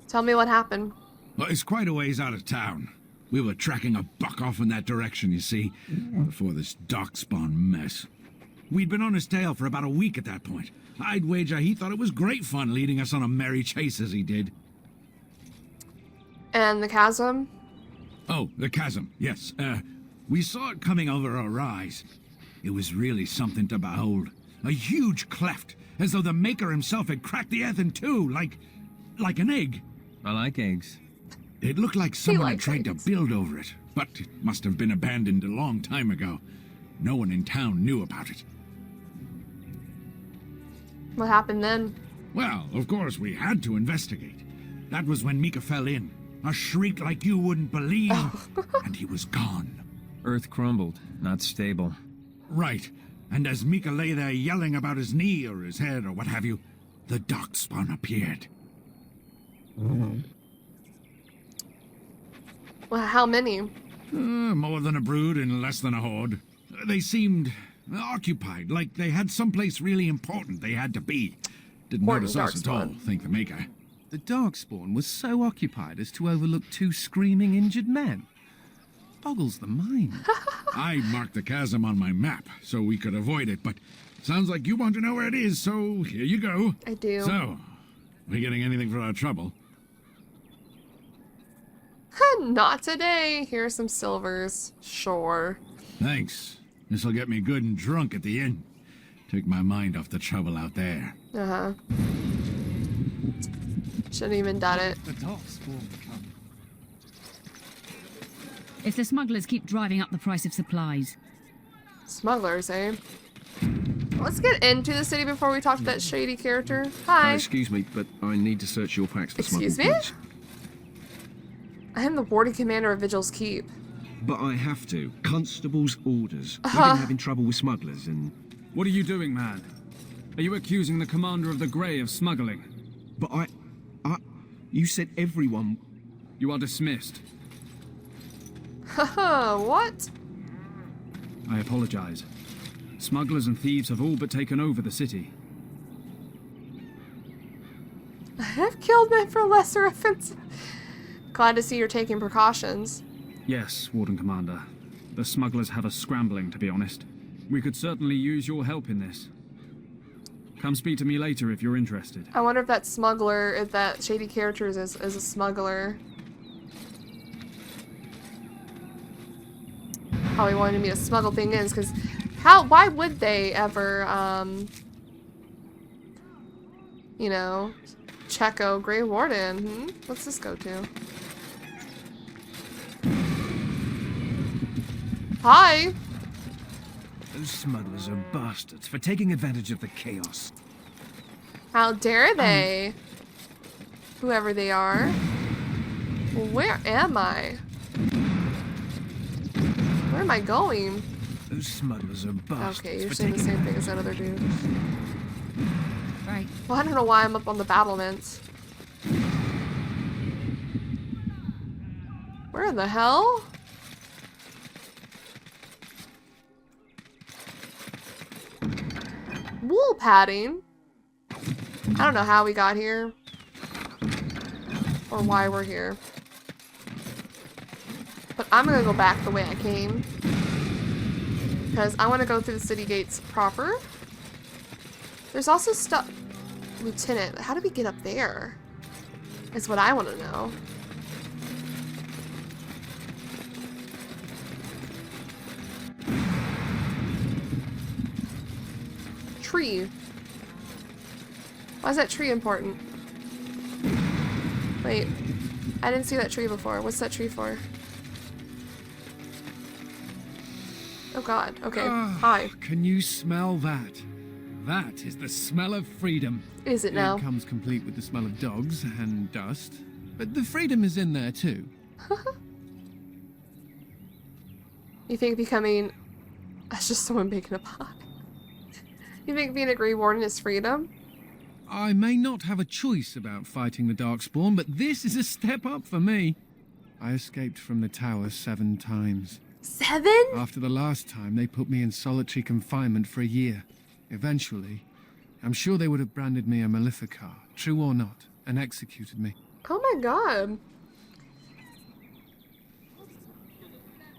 Tell me what happened. Well, it's quite a ways out of town. We were tracking a buck off in that direction, you see, before this darkspawn mess. We'd been on his tail for about a week at that point. I'd wager he thought it was great fun leading us on a merry chase as he did. And the chasm? Oh, the chasm, yes. We saw it coming over a rise. It was really something to behold. A huge cleft, as though the maker himself had cracked the earth in two, like an egg. I like eggs. It looked like someone had likes tried eggs. to build over it, but it must have been abandoned a long time ago. No one in town knew about it. What happened then? Well, of course, we had to investigate. That was when Mika fell in. A shriek like you wouldn't believe, and he was gone. Earth crumbled, not stable. Right, and as Mika lay there yelling about his knee or his head or what have you, the darkspawn appeared. Well, how many? More than a brood and less than a horde. They seemed occupied, like they had someplace really important they had to be. Didn't Important notice us at all, darkspawn. think the Maker. The Darkspawn was so occupied as to overlook 2 screaming injured men. Boggles the mind. I marked the chasm on my map so we could avoid it, but sounds like you want to know where it is, so here you go. I do. So, we getting anything for our trouble? Not today. Here's some silvers. Sure. Thanks. This'll get me good and drunk at the inn. Take my mind off the trouble out there. Uh-huh. Shouldn't even done it. The Darkspawn come. If the smugglers keep driving up the price of supplies. Smugglers, eh? Let's get into the city before we talk to that shady character. Hi. Excuse me, but I need to search your packs for Excuse smuggled me? goods. I am the warden commander of Vigil's Keep. But I have to. Constable's orders. We've been having trouble with smugglers and... What are you doing, man? Are you accusing the commander of the Grey of smuggling? But I... You said everyone... You are dismissed. Haha, what? I apologize. Smugglers and thieves have all but taken over the city. I have killed men for lesser offenses. Glad to see you're taking precautions. Yes, Warden Commander. The smugglers have us scrambling, to be honest. We could certainly use your help in this. Come speak to me later if you're interested. I wonder if that smuggler, if that shady character is a smuggler. Probably wanted me to smuggle things because why would they ever, you know, Checo, Grey Warden? What's this go to? Hi! Those smugglers are bastards for taking advantage of the chaos. How dare they? Whoever they are. Where am I? Where am I going? Those smugglers are bastards Okay, you're for saying the taking same thing as that other dude. Right. Well, I don't know why I'm up on the battlements. Where the hell? Wool padding? I don't know how we got here. Or why we're here. But I'm gonna go back the way I came. Because I want to go through the city gates proper. There's also stuff... Lieutenant, how do we get up there? Is what I want to know. Tree. Why is that tree important? Wait. I didn't see that tree before. What's that tree for? Oh god. Okay. Hi. Can you smell that? That is the smell of freedom. Is it now? It comes complete with the smell of dogs and dust. But the freedom is in there too. You think becoming... That's just someone making a pot. You think being a Grey Warden is freedom? I may not have a choice about fighting the Darkspawn, but this is a step up for me. I escaped from the tower 7 times. 7? After the last time, they put me in solitary confinement for a year. Eventually, I'm sure they would have branded me a Maleficar, true or not, and executed me. Oh my god.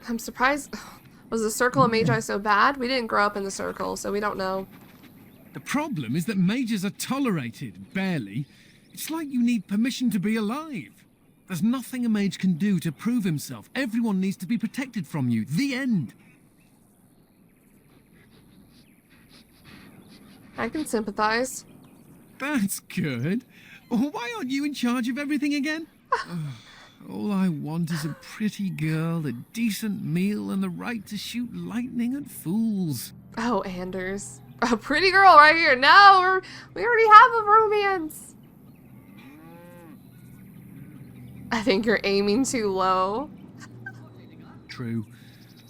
I'm surprised. Was the Circle of Magi so bad? We didn't grow up in the Circle, so we don't know. The problem is that mages are tolerated, barely. It's like you need permission to be alive. There's nothing a mage can do to prove himself. Everyone needs to be protected from you. The end. I can sympathize. That's good. Why aren't you in charge of everything again? All I want is a pretty girl, a decent meal, and the right to shoot lightning at fools. Oh, Anders. A pretty girl right here. No, we already have a romance. I think you're aiming too low. True.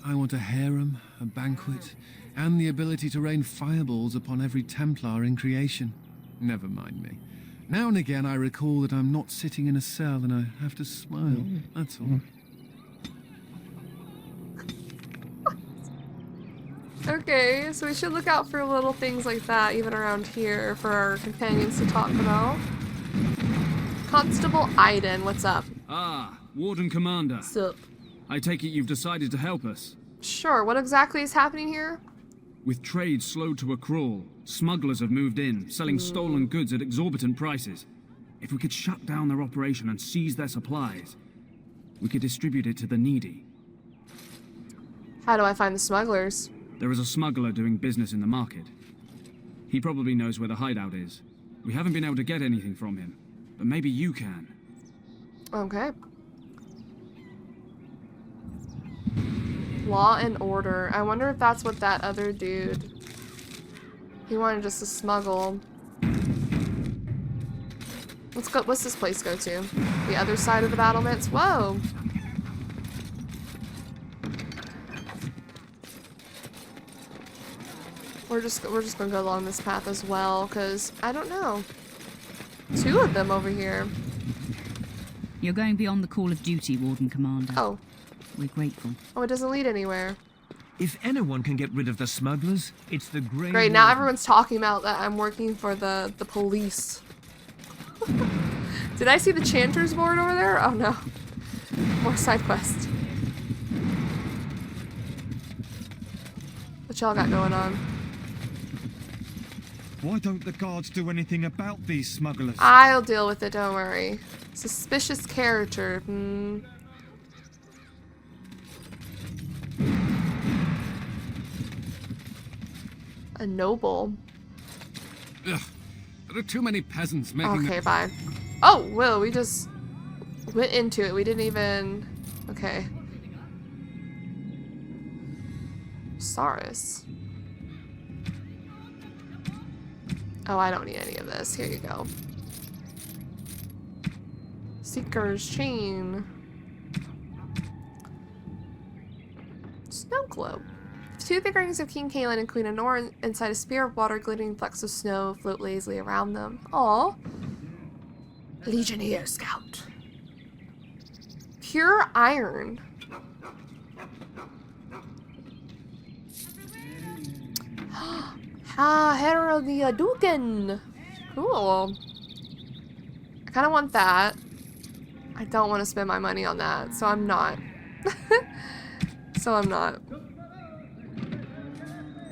I want a harem, a banquet, and the ability to rain fireballs upon every Templar in creation. Never mind me. Now and again I recall that I'm not sitting in a cell and I have to smile. That's all. Okay, so we should look out for little things like that even around here for our companions to talk about. Constable Aiden, what's up? Ah, Warden Commander. Sup? I take it you've decided to help us. Sure, what exactly is happening here? With trade slowed to a crawl, smugglers have moved in, selling stolen goods at exorbitant prices. If we could shut down their operation and seize their supplies, we could distribute it to the needy. How do I find the smugglers? There is a smuggler doing business in the market. He probably knows where the hideout is. We haven't been able to get anything from him, but maybe you can. Okay. Law and order. I wonder if that's what that other dude... He wanted us to smuggle. Let's go. What's this place go to? The other side of the battlements? Whoa! We're just gonna go along this path as well, because I don't know. Two of them over here. You're going beyond the call of duty, Warden Commander. Oh. We're grateful. Oh, it doesn't lead anywhere. If anyone can get rid of the smugglers, it's the Grey Great, now Warden. everyone's talking about that I'm working for the police. Did I see the Chanters board over there? Oh no. More side quest. What y'all got going on? Why don't the guards do anything about these smugglers? I'll deal with it, don't worry. Suspicious character. A noble. Ugh, there are too many peasants making... Okay, bye. Oh, Will, we just went into it. We didn't even... Okay. Saurus. Oh, I don't need any of this. Here you go. Seeker's Chain. Snow Globe. Two thick rings of King Kaelin and Queen Honor inside a spear of water, glittering flecks of snow float lazily around them. Aww. Legionnaire Scout. Pure iron. Herald the Duken. Cool. I kind of want that. I don't want to spend my money on that, so I'm not.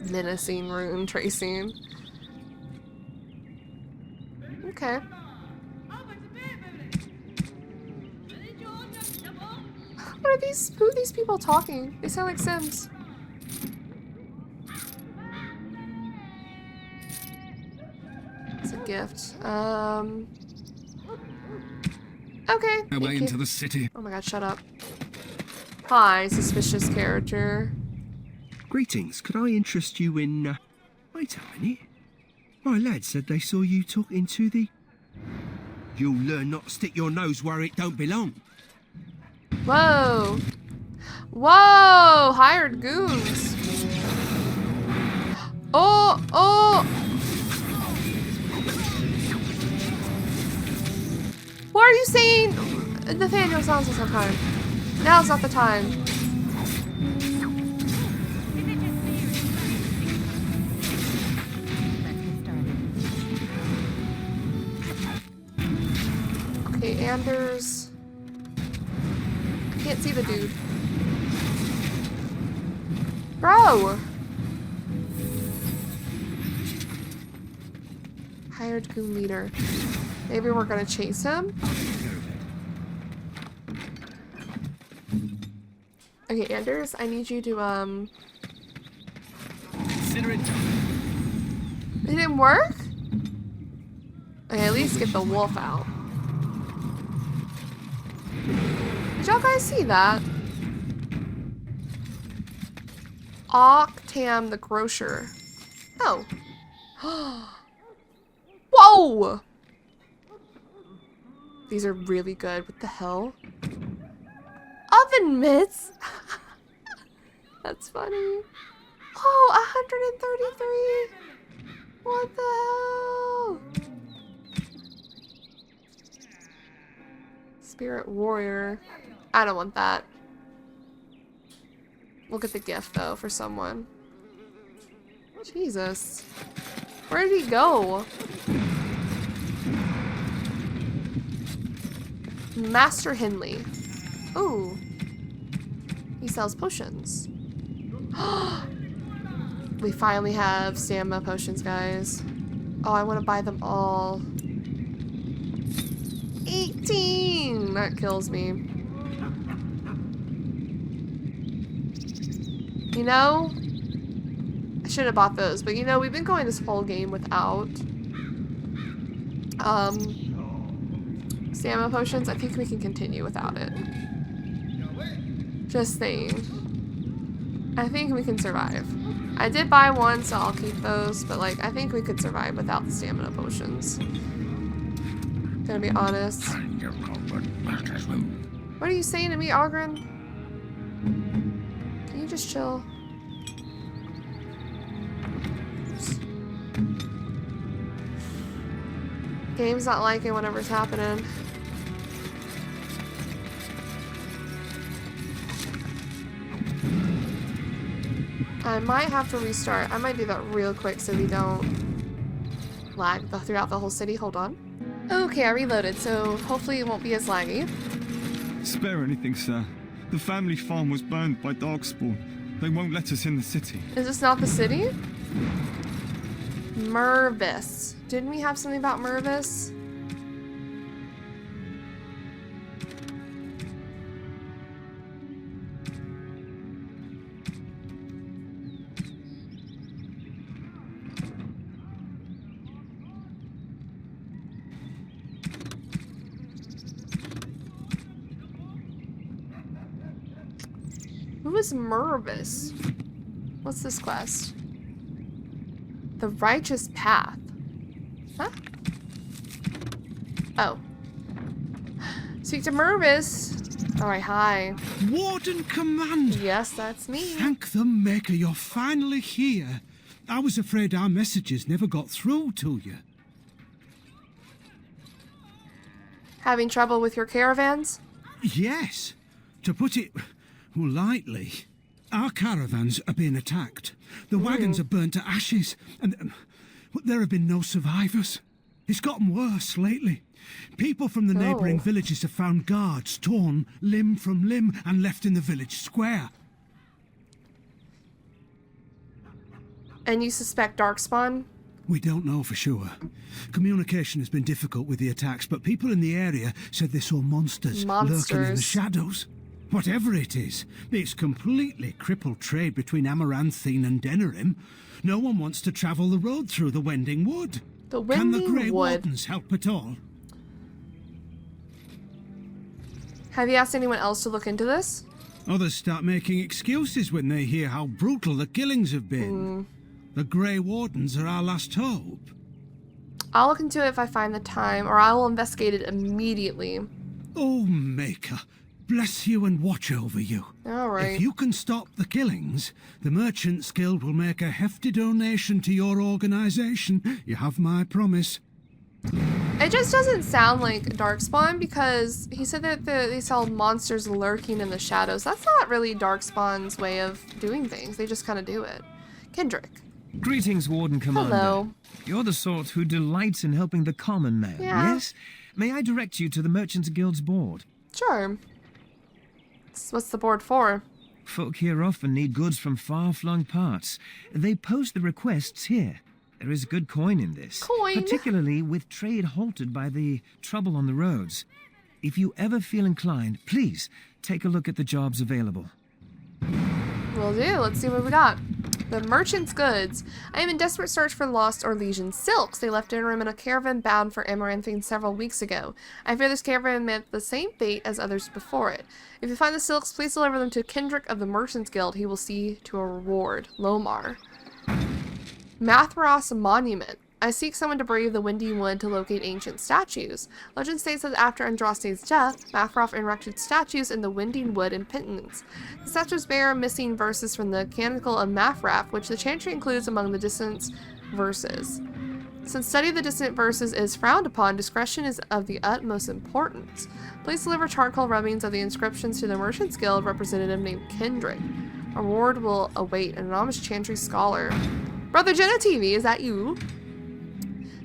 Menacing rune tracing. Okay. What are these? Who are these people talking? They sound like Sims. It's a gift. Okay. Our way into the city. Oh my god, shut up. Hi, suspicious character. Greetings, could I interest you in, Wait a minute. My lad said they saw you talking to the... You'll learn not to stick your nose where it don't belong. Whoa. Whoa! Hired goons. Oh! Oh! What are you saying? Nathaniel sounds like some time. Now's not the time. Okay, Anders. I can't see the dude. Bro! Hired goon leader. Maybe we're gonna chase him? Okay, Anders, I need you to, Consider it. It didn't work? Okay, at least get the wolf out. Did y'all guys see that? Octam the grocer. Oh. Whoa! These are really good. What the hell? Oven mitts? That's funny. Oh, 133. What the hell? Spirit warrior. I don't want that. We'll get the gift though for someone. Jesus. Where did he go? Master Henley. Ooh. He sells potions. We finally have stamina potions, guys. Oh, I want to buy them all. 18! That kills me. You know, I should have bought those, but you know, we've been going this whole game without stamina potions. I think we can continue without it. Just saying. I think we can survive. I did buy one, so I'll keep those, but like, I think we could survive without the stamina potions. Gonna be honest. What are you saying to me, Ogren? Can you just chill? Game's not liking whatever's happening. I might have to restart. I might do that real quick so we don't lag throughout the whole city. Hold on. Okay, I reloaded, so hopefully it won't be as laggy. Spare anything, sir. The family farm was burned by darkspawn. They won't let us in the city. Is this not the city? Mervis. Didn't we have something about Mervis? Who is Mervis? What's this quest? The Righteous Path. Huh? Oh. Speak to Mervis. Alright, hi. Warden Commander! Yes, that's me. Thank the Maker you're finally here. I was afraid our messages never got through to you. Having trouble with your caravans? Yes. To put it lightly, our caravans are being attacked. The wagons are burnt to ashes, and there have been no survivors. It's gotten worse lately. People from the neighbouring villages have found guards torn limb from limb and left in the village square. And you suspect Darkspawn? We don't know for sure. Communication has been difficult with the attacks, but people in the area said they saw monsters lurking in the shadows. Whatever it is, it's completely crippled trade between Amaranthine and Denerim. No one wants to travel the road through the Wending Wood. Can the Grey Wardens help at all? Have you asked anyone else to look into this? Others start making excuses when they hear how brutal the killings have been. The Grey Wardens are our last hope. I'll look into it if I find the time, or I will investigate it immediately. Oh, Maker, bless you and watch over you. Alright. If you can stop the killings, the Merchants Guild will make a hefty donation to your organization. You have my promise. It just doesn't sound like Darkspawn because he said that they saw monsters lurking in the shadows. That's not really Darkspawn's way of doing things. They just kind of do it. Kendrick. Greetings, Warden Commander. Hello. You're the sort who delights in helping the common man, yes? May I direct you to the Merchants Guild's board? Sure. What's the board for? Folk here often need goods from far-flung parts. They post the requests here. There is good coin in this. Coin? Particularly with trade halted by the trouble on the roads. If you ever feel inclined, please take a look at the jobs available. Will do. Let's see what we got. The merchant's goods. I am in desperate search for lost Orlesian silks. They left in a room in a caravan bound for Amaranthine several weeks ago. I fear this caravan met the same fate as others before it. If you find the silks, please deliver them to Kendrick of the Merchant's Guild. He will see to a reward. Lomar. Mathros Monument. I seek someone to brave the windy wood to locate ancient statues. Legend states that after Andraste's death, Mathrof erected statues in the winding wood in Pittance. The statues bear missing verses from the Canticle of Mathraf, which the chantry includes among the dissonant verses. Since study of the dissonant verses is frowned upon, discretion is of the utmost importance. Please deliver charcoal rubbings of the inscriptions to the Merchant's Guild representative named Kendrick. A reward will await an anonymous chantry scholar. Brother Genitivi, is that you?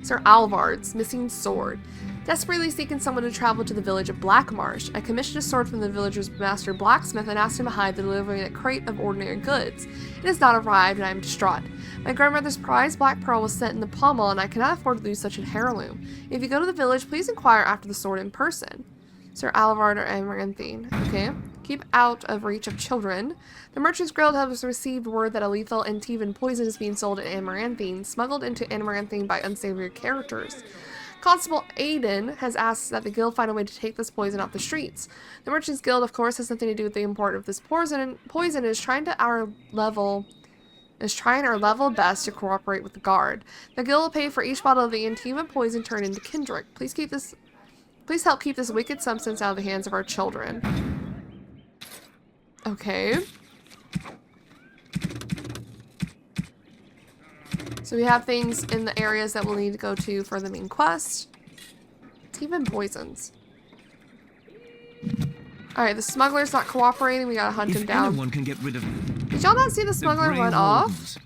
Sir Alvard's missing sword. Desperately seeking someone to travel to the village of Blackmarsh, I commissioned a sword from the villager's master blacksmith and asked him to hide the delivering a crate of ordinary goods. It has not arrived and I am distraught. My grandmother's prized black pearl was sent in the pommel and I cannot afford to lose such an heirloom. If you go to the village, please inquire after the sword in person. Sir Alvard or Amaranthine. Okay. Keep out of reach of children. The Merchant's Guild has received word that a lethal Antivan poison is being sold in Amaranthine, smuggled into Amaranthine by unsavory characters. Constable Aiden has asked that the guild find a way to take this poison off the streets. The Merchant's Guild, of course, has nothing to do with the import of this poison is trying our level best to cooperate with the guard. The guild will pay for each bottle of the Antivan poison turned into Kendrick. Please help keep this wicked substance out of the hands of our children. Okay. So we have things in the areas that we'll need to go to for the main quest. It's even poisons. Alright, the smuggler's not cooperating. We gotta hunt him down. Anyone can get rid of Did y'all not see the smuggler Grey run off?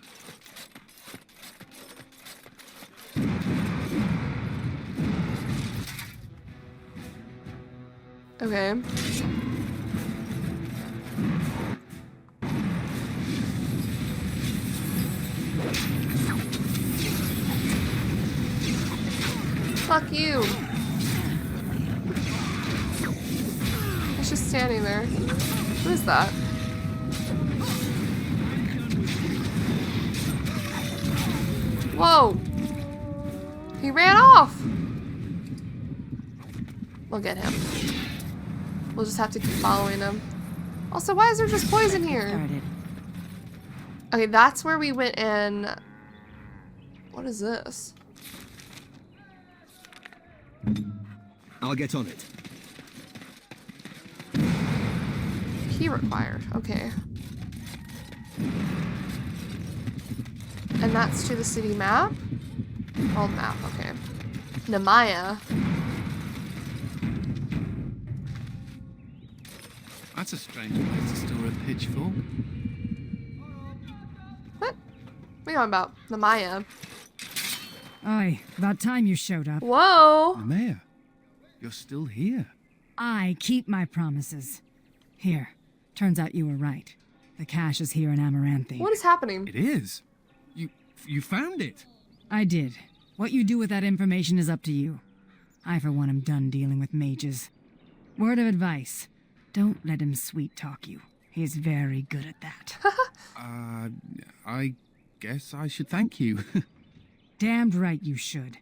Okay. Fuck you. He's just standing there. Who is that? Whoa. He ran off. We'll get him. We'll just have to keep following him. Also, why is there just poison here? Okay, that's where we went in. What is this? I'll get on it. Key required. Okay. And that's to the city map? Old map, okay. Nemaya. That's a strange place to store a pitchfork. What? What are you on about? Nemaya. Aye, about time you showed up. Whoa! The mayor, you're still here. I keep my promises. Here, turns out you were right. The cache is here in Amaranthine. What is happening? It is. You found it. I did. What you do with that information is up to you. I, for one, am done dealing with mages. Word of advice. Don't let him sweet-talk you. He's very good at that. I guess I should thank you. Damned right you should.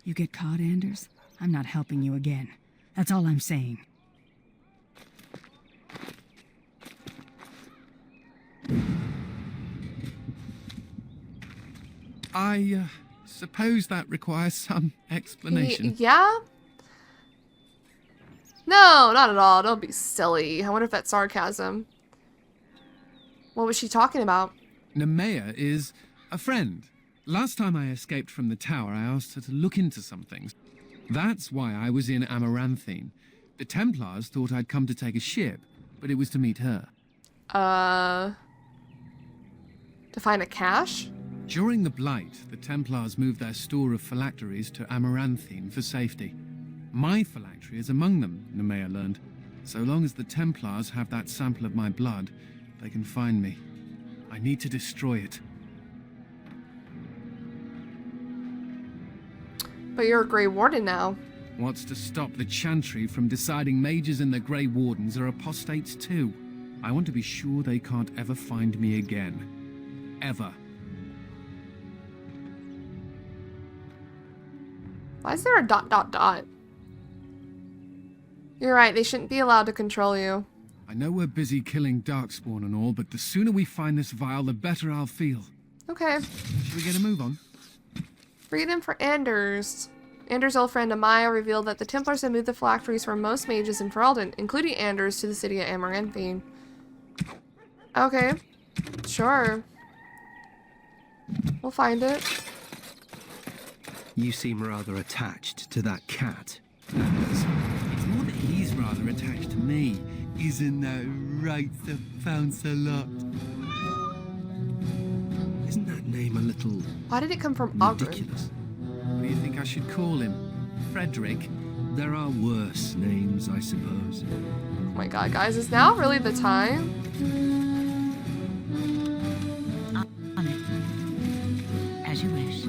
You get caught, Anders? I'm not helping you again. That's all I'm saying. I suppose that requires some explanation. Yeah? No, not at all. Don't be silly. I wonder if that's sarcasm. What was she talking about? Nemea is a friend. Last time I escaped from the tower, I asked her to look into some things. That's why I was in Amaranthine. The Templars thought I'd come to take a ship, but it was to meet her. To find a cache? During the Blight, the Templars moved their store of phylacteries to Amaranthine for safety. My phylactery is among them, Nemea learned. So long as the Templars have that sample of my blood, they can find me. I need to destroy it. But you're a Grey Warden now. What's to stop the Chantry from deciding mages and the Grey Wardens are apostates too? I want to be sure they can't ever find me again. Ever. Why is there a ... You're right, they shouldn't be allowed to control you. I know we're busy killing Darkspawn and all, but the sooner we find this vial, the better I'll feel. Okay. Should we get a move on? Freedom for Anders. Anders' old friend Amaya revealed that the Templars had moved the phylacteries for most mages in Ferelden, including Anders, to the city of Amaranthine. Okay. Sure. We'll find it. You seem rather attached to that cat. It's more that he's rather attached to me. Isn't that right, Sir Pounce-a-lot? Isn't that name a little Why did it come from Ogren? ridiculous? What do you think I should call him? Frederick? There are worse names, I suppose. Oh my god, guys, is now really the time? On it. As you wish.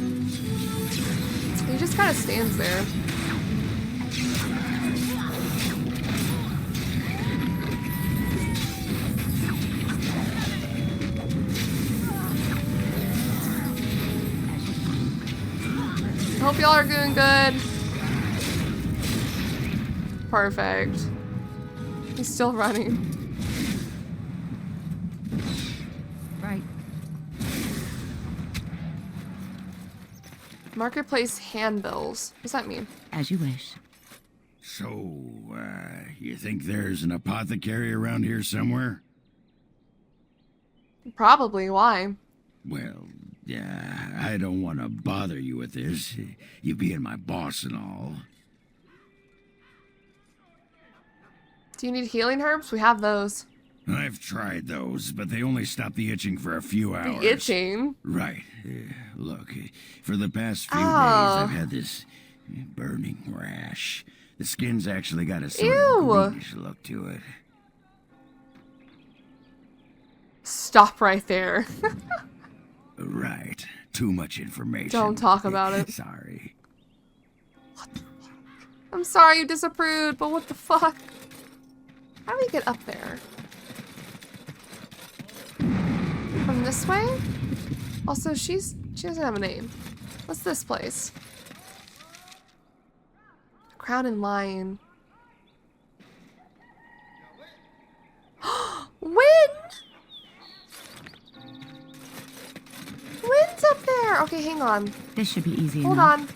He just kind of stands there. Hope y'all are doing good. Perfect. He's still running. Right. Marketplace handbills. What does that mean? As you wish. So, you think there's an apothecary around here somewhere? Probably. Why? Well, yeah, I don't want to bother you with this, you being my boss and all. Do you need healing herbs? We have those. I've tried those, but they only stop the itching for a few hours. The itching? Right. Look, for the past few days, I've had this burning rash. The skin's actually got a sort of greenish look to it. Stop right there. Right. Too much information. Don't talk about it. Sorry. What the fuck? I'm sorry you disapproved, but what the fuck? How do we get up there? From this way? Also, she doesn't have a name. What's this place? Crown and Lion. Wind! Wind's up there! Okay, hang on. This should be easy Hold enough. on.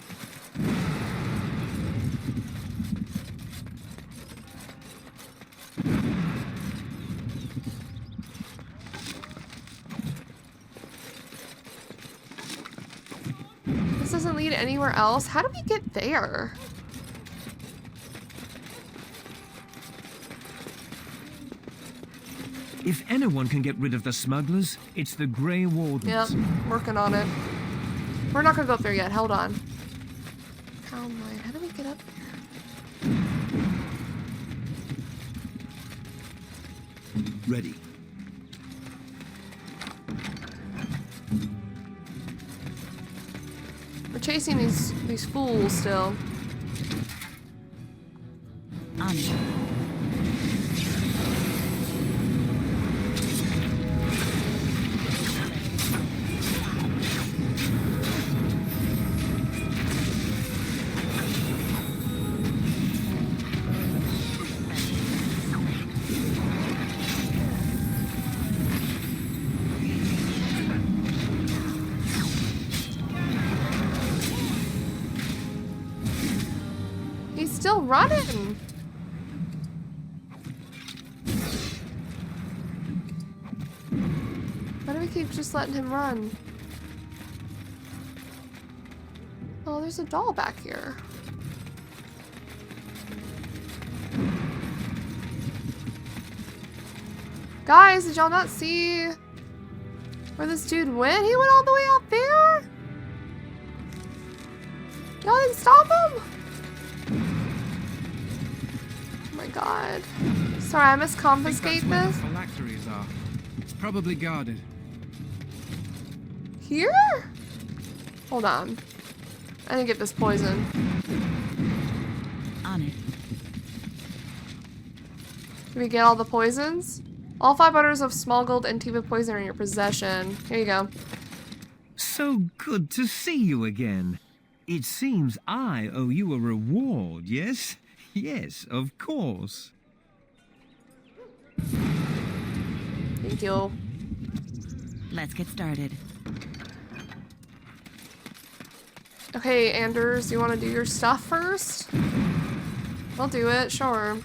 This doesn't lead anywhere else. How do we get there? If anyone can get rid of the smugglers, it's the Grey Wardens. Yep, working on it. We're not gonna go up there yet. Hold on. Crown Lion. How do we get up there? Ready. We're chasing these fools still. On it. He's still running. Why do we keep just letting him run? Oh, there's a doll back here. Guys, did y'all not see where this dude went? He went all the way out there? Y'all didn't stop him? Oh my god. Sorry, I must confiscate I think that's this. where the phylacteries are. It's probably guarded. Here? Hold on. I didn't get this poison. On it. Did we get all the poisons? All 5 bottles of smuggled Antiva poison are in your possession. Here you go. So good to see you again. It seems I owe you a reward, yes? Yes, of course. Thank you. Let's get started. Okay, Anders, you want to do your stuff first? I'll do it, sure.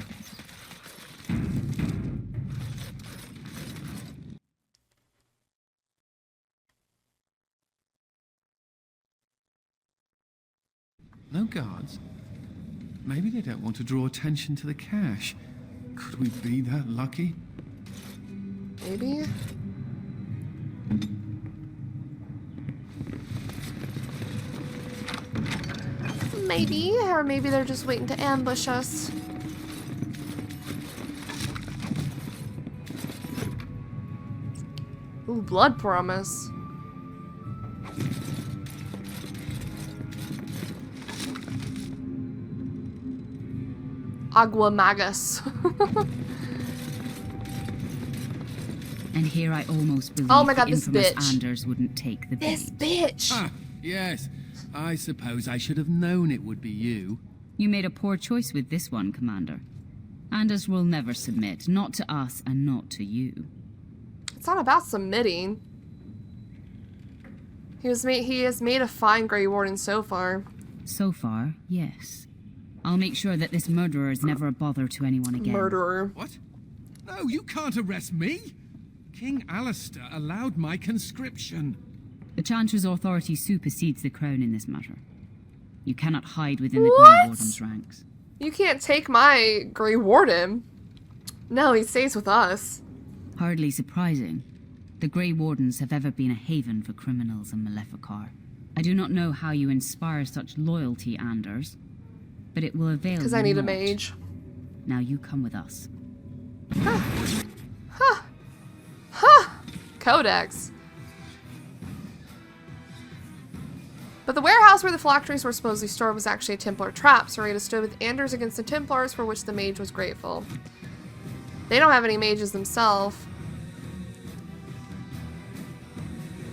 No guards? Maybe they don't want to draw attention to the cache. Could we be that lucky? Maybe? Maybe, or maybe they're just waiting to ambush us. Ooh, blood promise. Agua Magus. And here I almost believe Oh my God, the this infamous bitch. Anders wouldn't take the bait. This bitch! Ah, yes. I suppose I should have known it would be you. You made a poor choice with this one, Commander. Anders will never submit, not to us and not to you. It's not about submitting. He has made a fine Grey Warden so far. So far, yes. I'll make sure that this murderer is never a bother to anyone again. Murderer. What? No, you can't arrest me! King Alistair allowed my conscription. The Chantress authority supersedes the crown in this matter. You cannot hide within the What? Grey Warden's ranks. You can't take my Grey Warden. No, he stays with us. Hardly surprising. The Grey Wardens have ever been a haven for criminals and Maleficar. I do not know how you inspire such loyalty, Anders, but it will avail you Because I need a not. mage. Now you come with us. Codex. But the warehouse where the phylacteries were supposedly stored was actually a Templar trap, so Rita stood with Anders against the Templars, for which the mage was grateful. They don't have any mages themselves.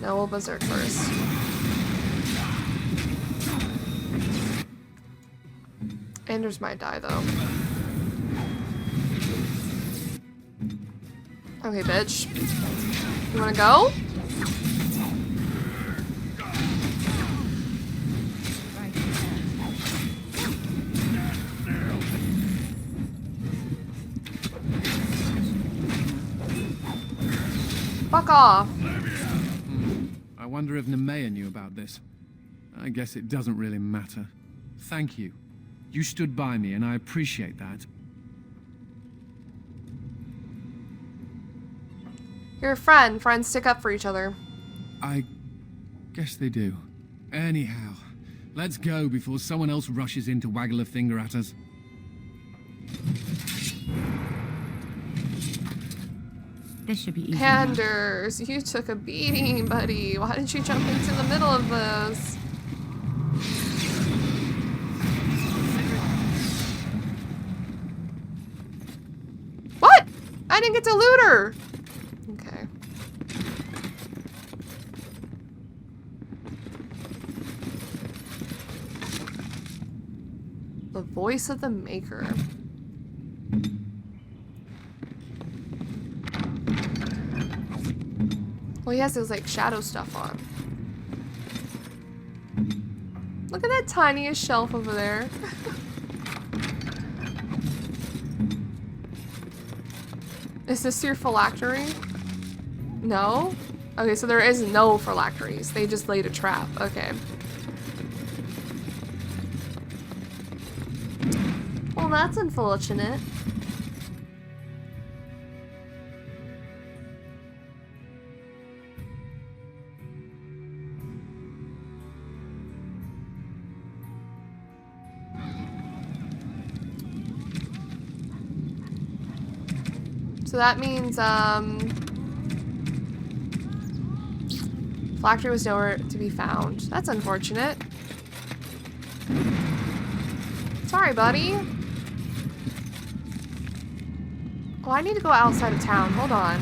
No, we'll berserk first. Anders might die, though. Okay, bitch. You wanna go? Fuck off. I wonder if Nemea knew about this. I guess it doesn't really matter. Thank you. You stood by me, and I appreciate that. You're a friend. Friends stick up for each other. I guess they do. Anyhow, let's go before someone else rushes in to waggle a finger at us. This should be easy. Anders, you took a beating, buddy. Why didn't you jump into the middle of this? What? I didn't get to loot her. Okay. The voice of the maker. Well, he has his, like, shadow stuff on. Look at that tiniest shelf over there. Is this your phylactery? No? Okay, so there is no phylacteries. They just laid a trap. Okay. Well, that's unfortunate. So that means, phylactery was nowhere to be found. That's unfortunate. Sorry, buddy. Oh, I need to go outside of town. Hold on.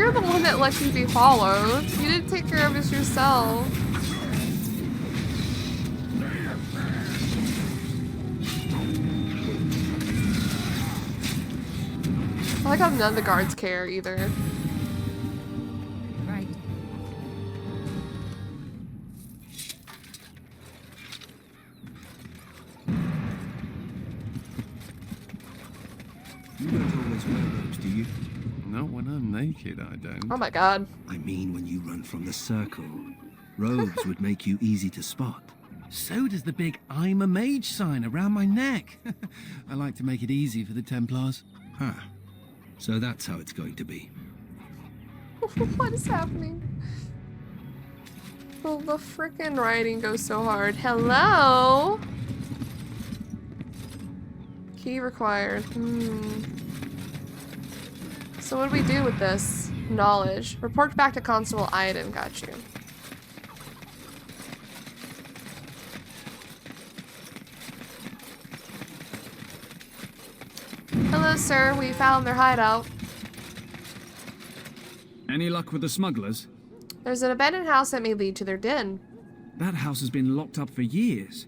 You're the one that lets you be followed. You didn't take care of us yourself. I like how none of the guards care either. Right. You don't always wear robes, do you? Not when I'm naked, I don't. Oh my god. I mean when you run from the circle. Robes would make you easy to spot. So does the big I'm a mage sign around my neck. I like to make it easy for the Templars. Huh. So that's how it's going to be. What is happening? Well, the frickin' writing goes so hard. Hello? Key required. So what do we do with this? Knowledge. Report back to Constable Iden. Got you. Hello, sir. We found their hideout. Any luck with the smugglers? There's an abandoned house that may lead to their den. That house has been locked up for years.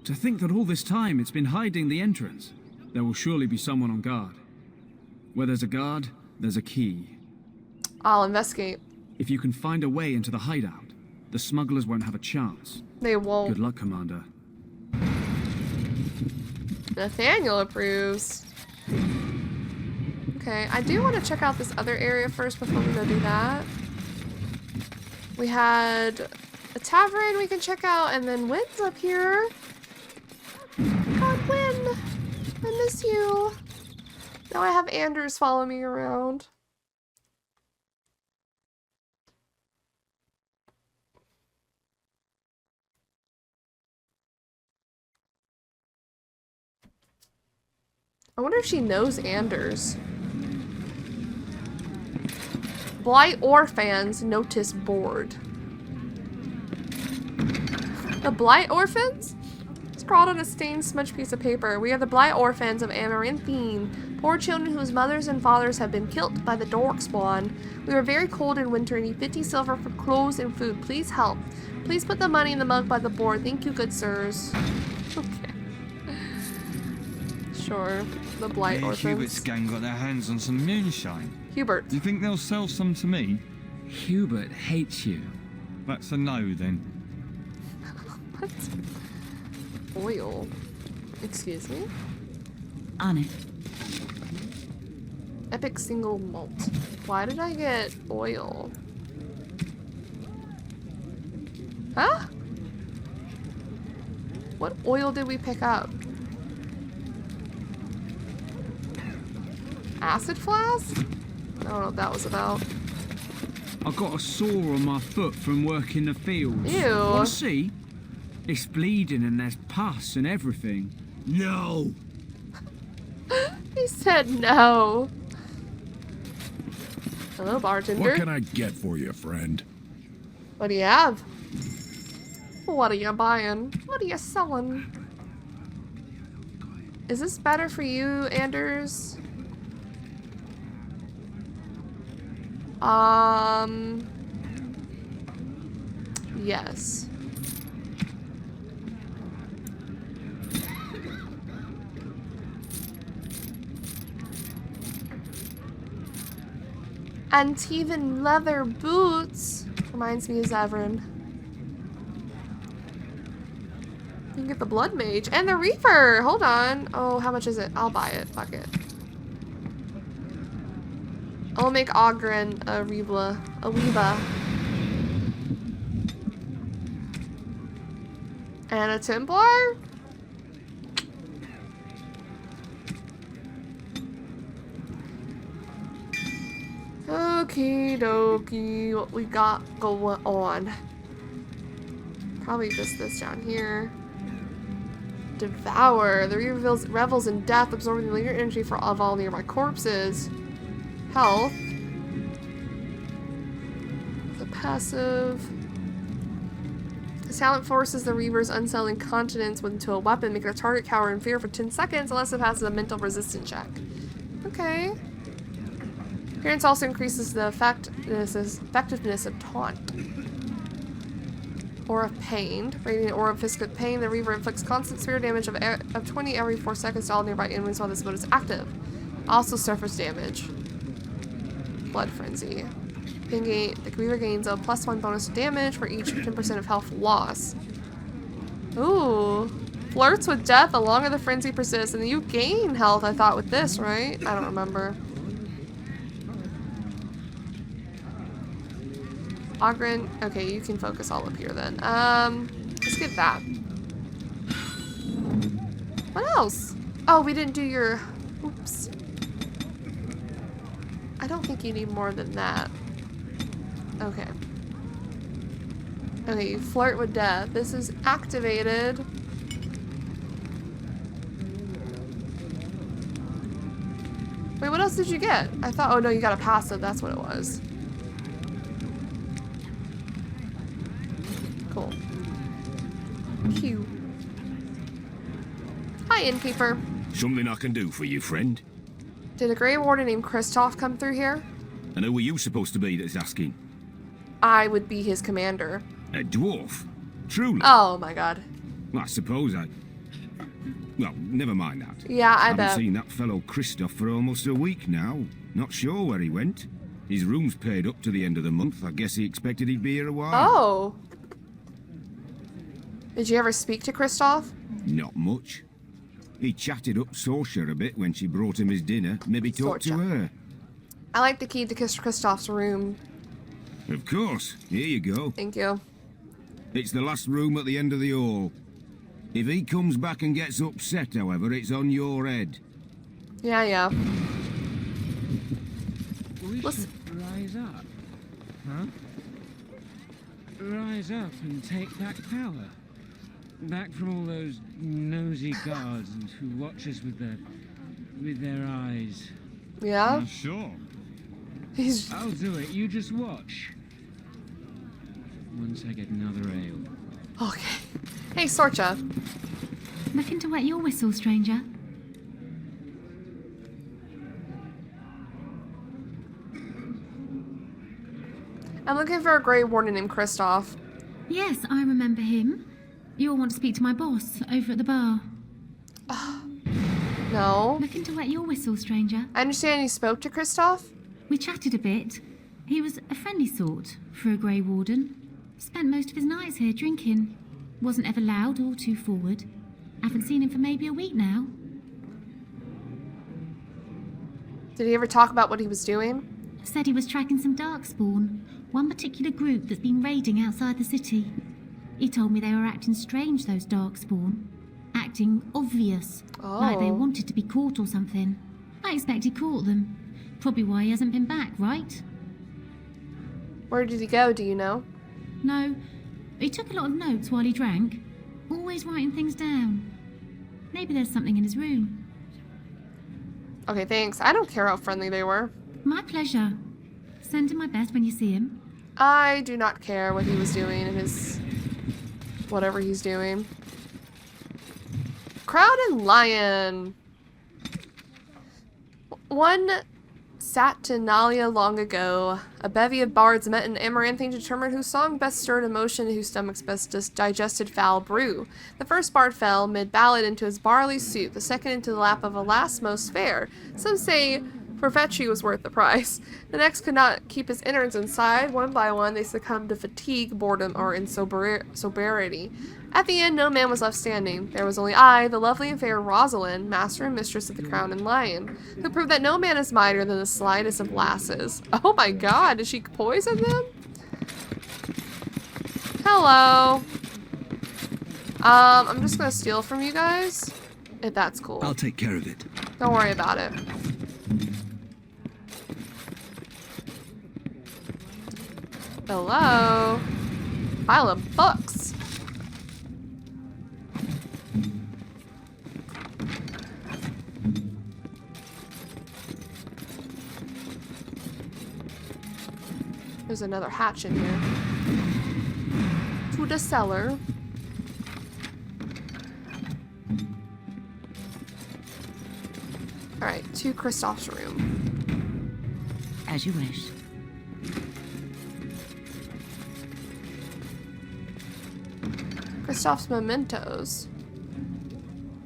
To think that all this time it's been hiding the entrance. There will surely be someone on guard. Where there's a guard, there's a key. I'll investigate. If you can find a way into the hideout, the smugglers won't have a chance. They won't. Good luck, Commander. Nathaniel approves. Okay, I do want to check out this other area first before we go do that. We had a tavern we can check out, and then Wynn's up here. God, Wynn! I miss you. Now I have Anders follow me around. I wonder if she knows Anders. Blight Orphans Notice Board. The Blight Orphans? Scrawled on a stained, smudged piece of paper. We are the Blight Orphans of Amaranthine. Poor children whose mothers and fathers have been killed by the Darkspawn. We are very cold in winter and need 50 silver for clothes and food. Please help. Please put the money in the mug by the board. Thank you, good sirs. Okay. Sure. The Blight Orphans. Hubert's gang got their hands on some moonshine. Hubert. Do you think they'll sell some to me? Hubert hates you. That's a no, then. What? Oil. Excuse me? On it. Epic single malt. Why did I get oil? Huh? What oil did we pick up? Acid flask? I don't know what that was about. I got a sore on my foot from working the fields. Ew. Want to see? It's bleeding and there's pus and everything. No! He said no. Hello, bartender. What can I get for you, friend? What do you have? What are you buying? What are you selling? Is this better for you, Anders? Yes. Antivan leather boots. Reminds me of Zevran. You can get the Blood Mage and the Reaper. Hold on. Oh, how much is it? I'll buy it. Fuck it. I'll make Ogren a Weeba. And a Templar? Okie dokie, what we got going on? Probably just this down here. Devour. The Reaver revels in death, absorbing the linear energy of all nearby corpses. Health. The passive. This talent forces the Reaver's unsettling continence into a weapon, making a target cower in fear for 10 seconds unless it passes a mental resistance check. Okay. Appearance also increases the effectiveness of taunt. Aura of Pain. Radiant Aura of Physical Pain. The Reaver inflicts constant sphere damage of 20 every 4 seconds to all nearby enemies while this mode is active. Also surface damage. Blood Frenzy. The Reaver gains a +1 bonus to damage for each 10% of health loss. Ooh. Flirts with death the longer the frenzy persists. And you gain health, I thought, with this, right? I don't remember. Ogren. Okay, you can focus all up here then. Let's get that. What else? Oh, we didn't do your... Oops. I don't think you need more than that. Okay. Okay, you flirt with death. This is activated. Wait, what else did you get? I thought... Oh, no, you got a passive. That's what it was. Cool. Q. Hi, innkeeper. Something I can do for you, friend? Did a Grey Warden named Kristoff come through here? And who are you supposed to be that's asking? I would be his commander. A dwarf? Truly? Oh my god. Well, I suppose I... Well, never mind that. Yeah, I haven't bet. Seen that fellow Kristoff for almost a week now. Not sure where he went. His room's paid up to the end of the month. I guess he expected he'd be here a while. Oh. Did you ever speak to Kristoff? Not much. He chatted up Sorsha a bit when she brought him his dinner. Maybe talked to her. I like the key to Kristoff's room. Of course. Here you go. Thank you. It's the last room at the end of the hall. If he comes back and gets upset, however, it's on your head. Yeah, yeah. We should rise up. Huh? Rise up and take back power. Back from all those nosy guards and who watch us with their eyes. Yeah? Sure. I'll do it. You just watch. Once I get another ale. Okay. Hey, Sorcha. Looking to wet your whistle, stranger? I'm looking for a Grey Warden named Kristoff. Yes, I remember him. You'll want to speak to my boss over at the bar. No. Looking to wet your whistle, stranger? I understand you spoke to Kristoff? We chatted a bit. He was a friendly sort for a Grey Warden. Spent most of his nights here drinking. Wasn't ever loud or too forward. Haven't seen him for maybe a week now. Did he ever talk about what he was doing? Said he was tracking some darkspawn. One particular group that's been raiding outside the city. He told me they were acting strange, those darkspawn. Acting obvious. Oh. Like they wanted to be caught or something. I expect he caught them. Probably why he hasn't been back, right? Where did he go, do you know? No. He took a lot of notes while he drank. Always writing things down. Maybe there's something in his room. Okay, thanks. I don't care how friendly they were. My pleasure. Send him my best when you see him. I do not care what he was doing in his... whatever he's doing. Crowd and Lion. One Saturnalia long ago, a bevy of bards met in Amaranthine to determine whose song best stirred emotion and whose stomachs best digested foul brew. The first bard fell mid-ballad into his barley soup, the second into the lap of a lass most fair. Some say Forfetchy was worth the price. The next could not keep his innards inside. One by one, they succumbed to fatigue, boredom, or insobriety. At the end, no man was left standing. There was only I, the lovely and fair Rosalind, master and mistress of the Crown and Lion, who proved that no man is mightier than the slightest of lasses. Oh my god, did she poison them? Hello. I'm just gonna steal from you guys, if that's cool. I'll take care of it. Don't worry about it. Hello. Pile of books. There's another hatch in here. To the cellar. Alright, to Kristoff's room. As you wish. Kristoff's mementos.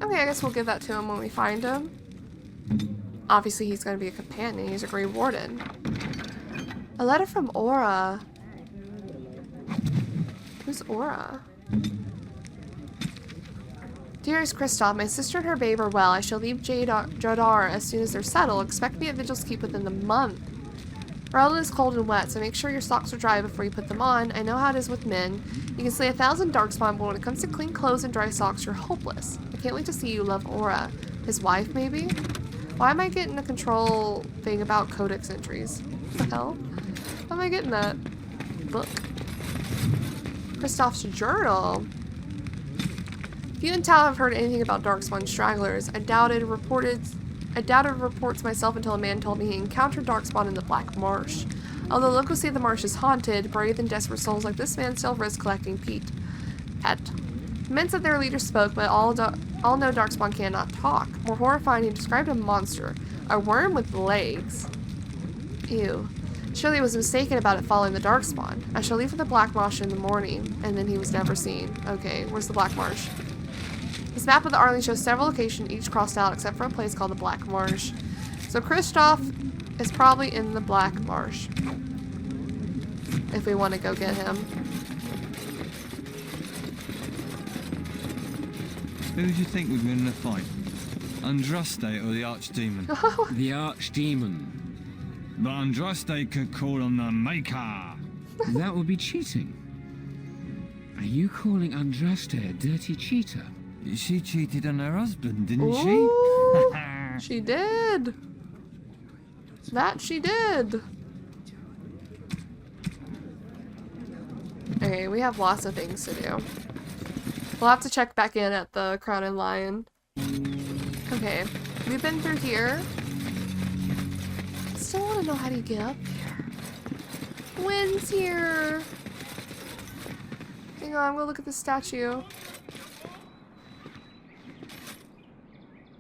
Okay, I guess we'll give that to him when we find him. Obviously, he's going to be a companion. He's a Grey Warden. A letter from Aura. Who's Aura? Dearest Kristoff, my sister and her babe are well. I shall leave Jodar as soon as they're settled. Expect me at Vigil's Keep within the month. Rowland is cold and wet, so make sure your socks are dry before you put them on. I know how it is with men. You can slay 1,000 darkspawn, but when it comes to clean clothes and dry socks, you're hopeless. I can't wait to see you. Love, Aura. His wife, maybe? Why am I getting a control thing about codex entries? What the hell? How am I getting that? Book. Kristoff's journal. If you and Tal have heard anything about darkspawn stragglers, I doubted reports myself until a man told me he encountered darkspawn in the Black Marsh. Although locals say the marsh is haunted, brave and desperate souls like this man still risk collecting pet. Men said their leader spoke, but all know darkspawn cannot talk. More horrifying, he described a monster, a worm with legs. Ew. Surely was mistaken about it following the darkspawn. I shall leave for the Black Marsh in the morning, and then he was never seen. Okay, where's the Black Marsh? This map of the Arling shows several locations, each crossed out except for a place called the Black Marsh. So Kristoff is probably in the Black Marsh. If we want to go get him. Who do you think would win in a fight? Andraste or the archdemon? The archdemon. But Andraste could call on the Maker. That would be cheating. Are you calling Andraste a dirty cheater? She cheated on her husband, didn't Ooh, she did. That she did. Okay, we have lots of things to do. We'll have to check back in at the Crown and Lion. Okay, we've been through here. Still want to know how to get up here. Wind's here. Hang on, I'm gonna look at the statue.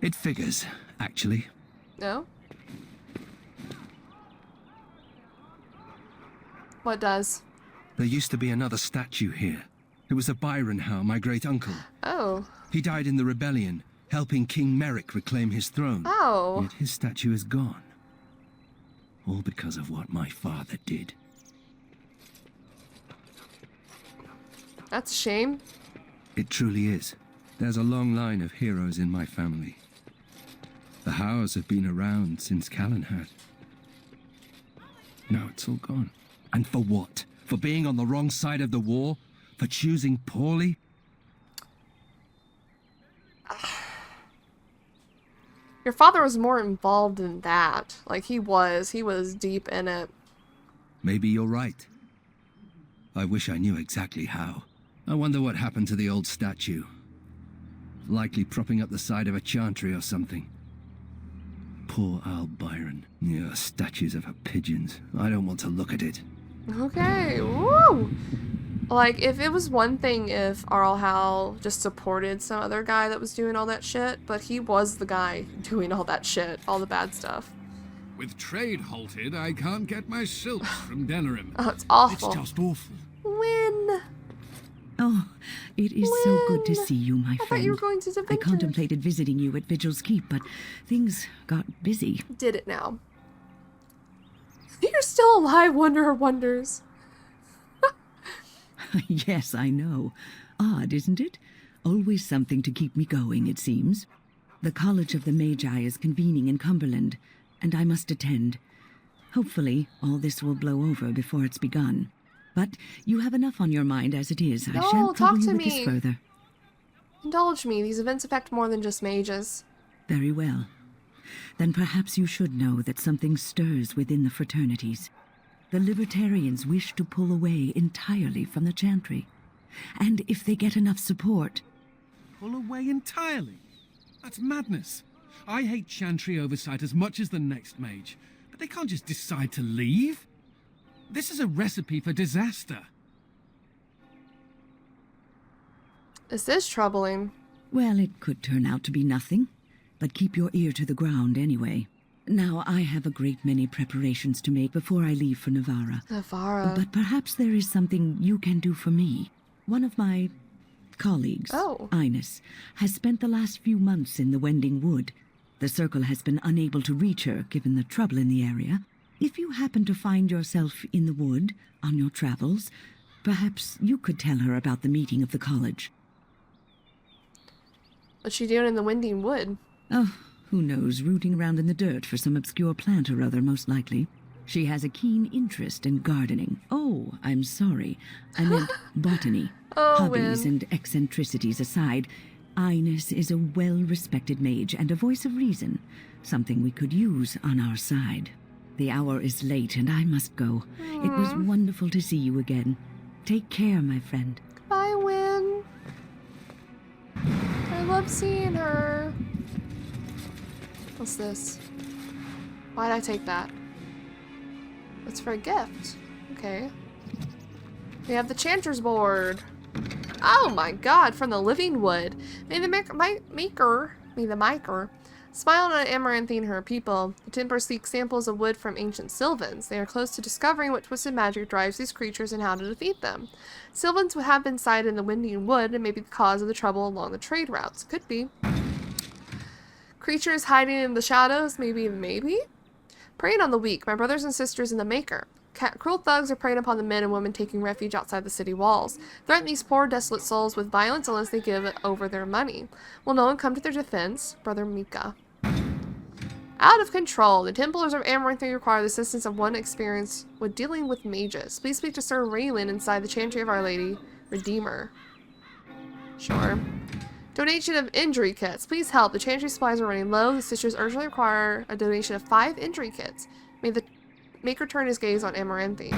It figures, actually. No? What does? There used to be another statue here. It was of Byron Howe, my great-uncle. Oh. He died in the rebellion, helping King Merrick reclaim his throne. Oh. Yet his statue is gone. All because of what my father did. That's a shame. It truly is. There's a long line of heroes in my family. The Howes have been around since Callan had. Now it's all gone. And for what? For being on the wrong side of the war? For choosing poorly? Your father was more involved in that. Like, he was deep in it. Maybe you're right. I wish I knew exactly how. I wonder what happened to the old statue. Likely propping up the side of a chantry or something. Poor Al Byron. Yeah, statues of her pigeons. I don't want to look at it. Okay, woo! Like, if it was one thing if Arl Hal just supported some other guy that was doing all that shit, but he was the guy doing all that shit, all the bad stuff. With trade halted, I can't get my silks from Denerim. Oh, it's awful. It's just awful. Win! Oh, it is so good to see you, my friend. I thought you were going to the I contemplated visiting you at Vigil's Keep, but things got busy. Did it now. You're still alive, Wonder of Wonders. Yes, I know. Odd, isn't it? Always something to keep me going, it seems. The College of the Magi is convening in Cumberland, and I must attend. Hopefully, all this will blow over before it's begun. But you have enough on your mind as it is. I shan't trouble you with this further. Indulge me. These events affect more than just mages. Very well. Then perhaps you should know that something stirs within the fraternities. The Libertarians wish to pull away entirely from the Chantry. And if they get enough support... Pull away entirely? That's madness. I hate Chantry oversight as much as the next mage, but they can't just decide to leave. This is a recipe for disaster. This is troubling. Well, it could turn out to be nothing, but keep your ear to the ground anyway. Now, I have a great many preparations to make before I leave for Navarra. Navarra. But perhaps there is something you can do for me. One of my colleagues, Ines, has spent the last few months in the Wending Wood. The Circle has been unable to reach her, given the trouble in the area. If you happen to find yourself in the wood on your travels, perhaps you could tell her about the meeting of the college. What's she doing in the Wending Wood? Oh, who knows, rooting around in the dirt for some obscure plant or other, most likely. She has a keen interest in gardening. Oh, I'm sorry. I meant botany. Hobbies and eccentricities aside, Ines is a well-respected mage and a voice of reason, something we could use on our side. The hour is late and I must go. It was wonderful to see you again. Take care, my friend. Bye, Win. I love seeing her. What's this? Why'd I take that? It's for a gift. Okay. We have the Chanter's board. Oh my god, from the Living Wood. May the maker smile on Amaranthine and her people. The Templars seek samples of wood from ancient Sylvans. They are close to discovering what twisted magic drives these creatures and how to defeat them. Sylvans would have been sighted in the Wending Wood and may be the cause of the trouble along the trade routes. Could be. Creatures hiding in the shadows, maybe? Preying on the weak, my brothers and sisters in the Maker. Cruel thugs are preying upon the men and women taking refuge outside the city walls. Threaten these poor, desolate souls with violence unless they give over their money. Will no one come to their defense? Brother Mika. Out of control. The Templars of Amaranthine require the assistance of one experienced with dealing with mages. Please speak to Sir Raylan inside the Chantry of Our Lady Redeemer. Sure. Donation of injury kits. Please help. The Chantry supplies are running low. The sisters urgently require a donation of 5 injury kits. May the Maker turn his gaze on Amaranthine.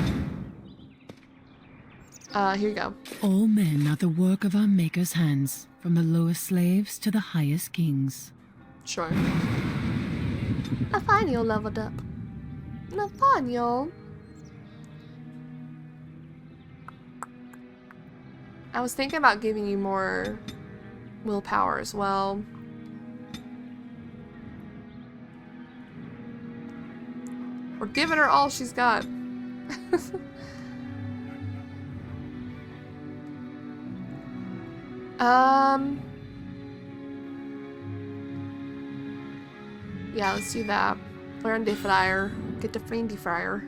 Here you go. All men are the work of our Maker's hands, from the lowest slaves to the highest kings. Sure. Nathaniel leveled up. Nathaniel. I was thinking about giving you more willpower as well. We're giving her all she's got. Yeah, let's do that. Learn the fryer. Get the friendly fryer.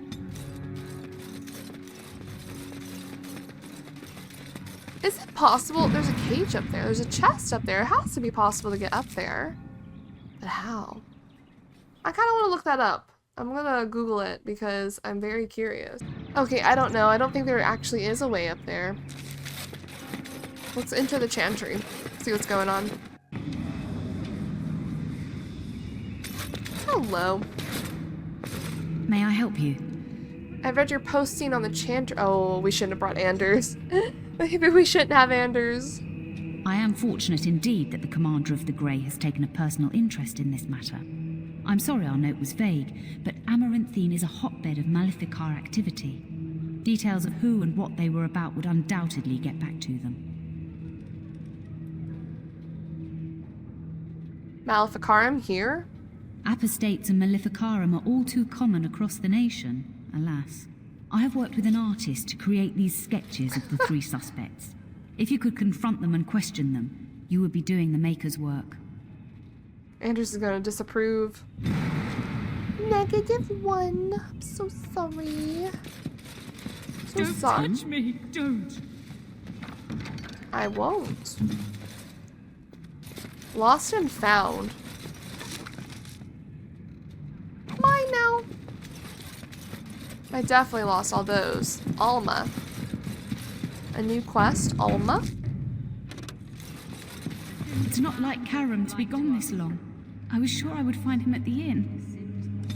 Is it possible? There's a cage up there. There's a chest up there. It has to be possible to get up there. But how? I kind of want to look that up. I'm gonna Google it because I'm very curious. Okay, I don't know. I don't think there actually is a way up there. Let's enter the Chantry. See what's going on. Hello. May I help you? I've read your posting on the Chantry. Oh, we shouldn't have brought Anders. Maybe we shouldn't have Anders. I am fortunate indeed that the commander of the Grey has taken a personal interest in this matter. I'm sorry our note was vague, but Amaranthine is a hotbed of Maleficar activity. Details of who and what they were about would undoubtedly get back to them. Maleficarum here? Apostates and Maleficarum are all too common across the nation, alas. I have worked with an artist to create these sketches of the 3 suspects. If you could confront them and question them, you would be doing the Maker's work. Anders is gonna disapprove. -1. I'm so sorry. So don't sorry. touch me, don't. I won't. Lost and found. Mine now. I definitely lost all those. Alma. A new quest, Alma. It's not like Karam to be gone this long. I was sure I would find him at the inn.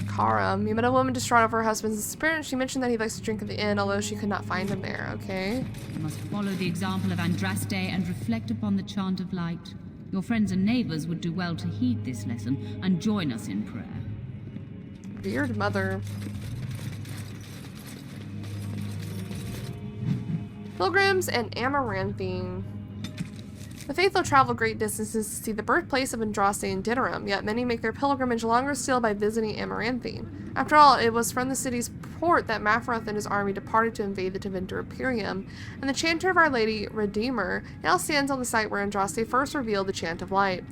Karam. You met a woman distraught over her husband's disappearance. She mentioned that he likes to drink at the inn, although she could not find him there. Okay. You must follow the example of Andraste and reflect upon the chant of light. Your friends and neighbors would do well to heed this lesson and join us in prayer. Weird mother. Pilgrims and Amaranthine. The faithful travel great distances to see the birthplace of Andraste and Dinerum, yet many make their pilgrimage longer still by visiting Amaranthine. After all, it was from the city's port that Mafroth and his army departed to invade the Tevinter Imperium, and the chanter of Our Lady Redeemer now stands on the site where Andraste first revealed the Chant of Light.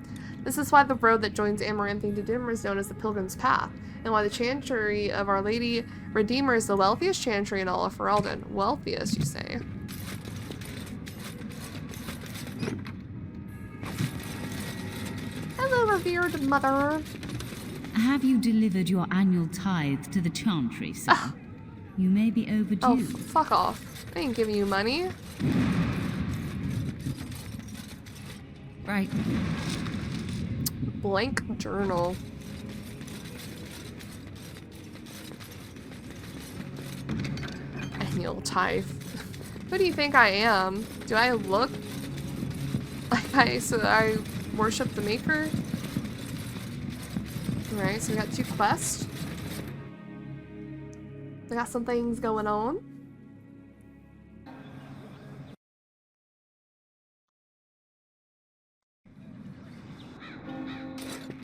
This is why the road that joins Amaranthine to Dinerum is known as the Pilgrim's Path, and why the chantry of Our Lady Redeemer is the wealthiest chantry in all of Ferelden. Wealthiest, you say? Hello, revered mother. Have you delivered your annual tithe to the chantry, sir? You may be overdue. Oh, fuck off. I ain't giving you money. Right. Blank journal. Annual tithe. Who do you think I am? Do I look like I worship the maker? Alright, so we got 2 quests. We got some things going on.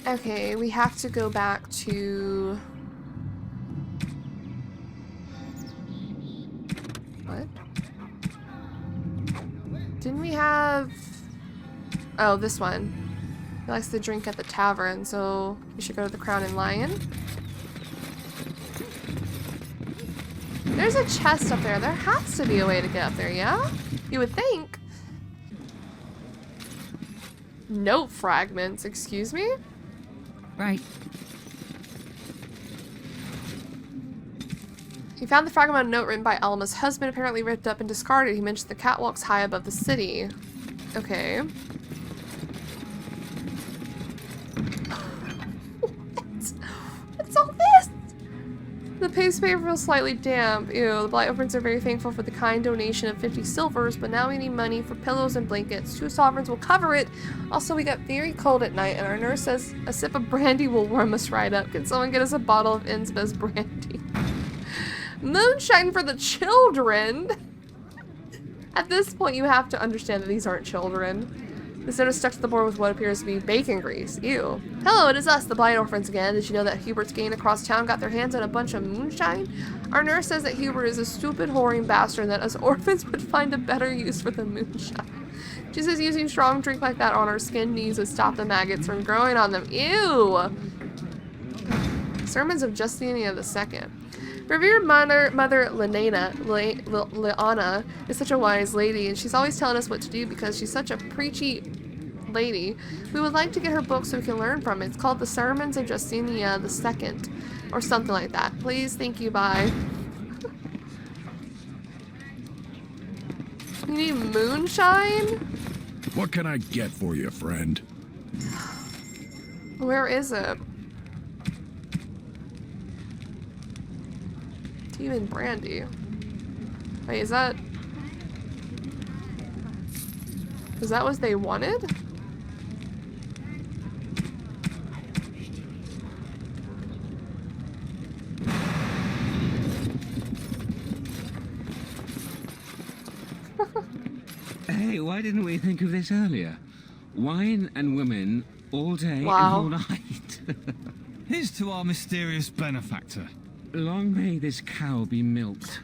Okay, we have to go back to... What? Didn't we have... Oh, this one. He likes to drink at the tavern, so we should go to the Crown and Lion. There's a chest up there. There has to be a way to get up there, yeah? You would think. Note fragments, excuse me? Right. He found the fragment of a note written by Alma's husband, apparently ripped up and discarded. He mentioned the catwalks high above the city. Okay. What's all this? The paste paper feels slightly damp. Ew, the Blight Orphans are very thankful for the kind donation of 50 silvers, but now we need money for pillows and blankets. 2 sovereigns will cover it. Also, we got very cold at night, and our nurse says a sip of brandy will warm us right up. Can someone get us a bottle of Innsbeth's brandy? Moonshine for the children! At this point, you have to understand that these aren't children. This note is stuck to the board with what appears to be bacon grease. Ew. Hello, it is us, the Blight Orphans again. Did you know that Hubert's gang across town got their hands on a bunch of moonshine? Our nurse says that Hubert is a stupid, whoring bastard and that us orphans would find a better use for the moonshine. She says using strong drink like that on our skinned knees would stop the maggots from growing on them. Ew! Sermons of Justinian II. Revered Mother Leanna is such a wise lady, and she's always telling us what to do because she's such a preachy lady. We would like to get her book so we can learn from it. It's called The Sermons of Justinian II, or something like that. Please, thank you, bye. You need moonshine? What can I get for you, friend? Where is it? Tea and brandy. Wait, is that what they wanted? Hey, why didn't we think of this earlier? Wine and women all day and Wow. all night. Here's to our mysterious benefactor. Long may this cow be milked.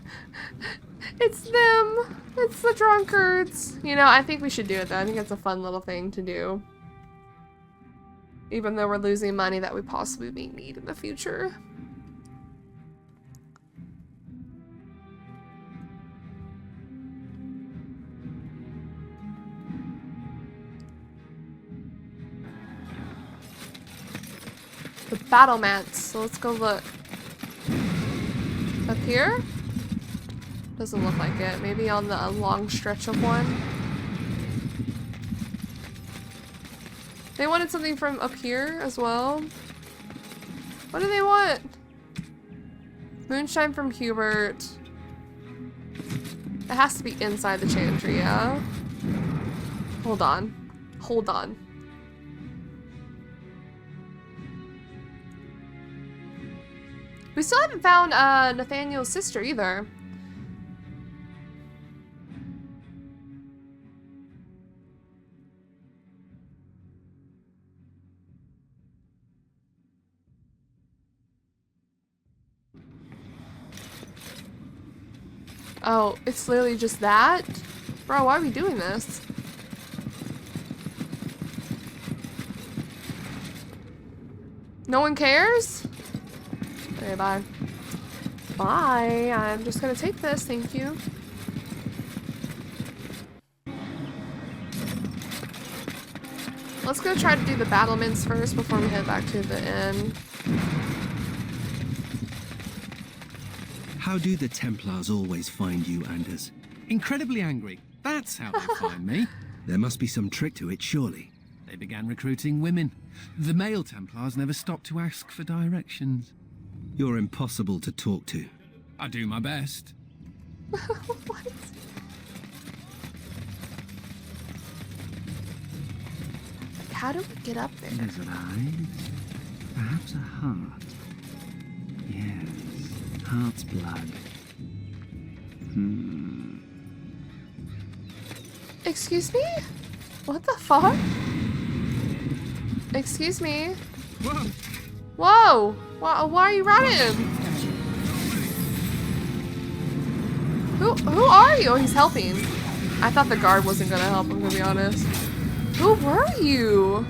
It's them! It's the drunkards! You know, I think we should do it though. I think it's a fun little thing to do. Even though we're losing money that we possibly may need in the future. The battle mats, so let's go look. Up here? Doesn't look like it. Maybe on the long stretch of one. They wanted something from up here as well. What do they want? Moonshine from Hubert. It has to be inside the chantry, yeah? Hold on. Hold on. We still haven't found Nathaniel's sister either. Oh, it's literally just that? Bro, why are we doing this? No one cares? Okay, bye. Bye. I'm just gonna take this, thank you. Let's go try to do the battlements first before we head back to the inn. How do the Templars always find you, Anders? Incredibly angry. That's how they find me. There must be some trick to it, surely. They began recruiting women. The male Templars never stopped to ask for directions. You're impossible to talk to. I do my best. What? How do we get up there? Lizard eyes. Perhaps a heart. Yes, heart's blood. Excuse me? What the fuck? Excuse me? Whoa! Why are you running? Who are you? Oh, he's helping. I thought the guard wasn't gonna help him, to be honest. Who were you?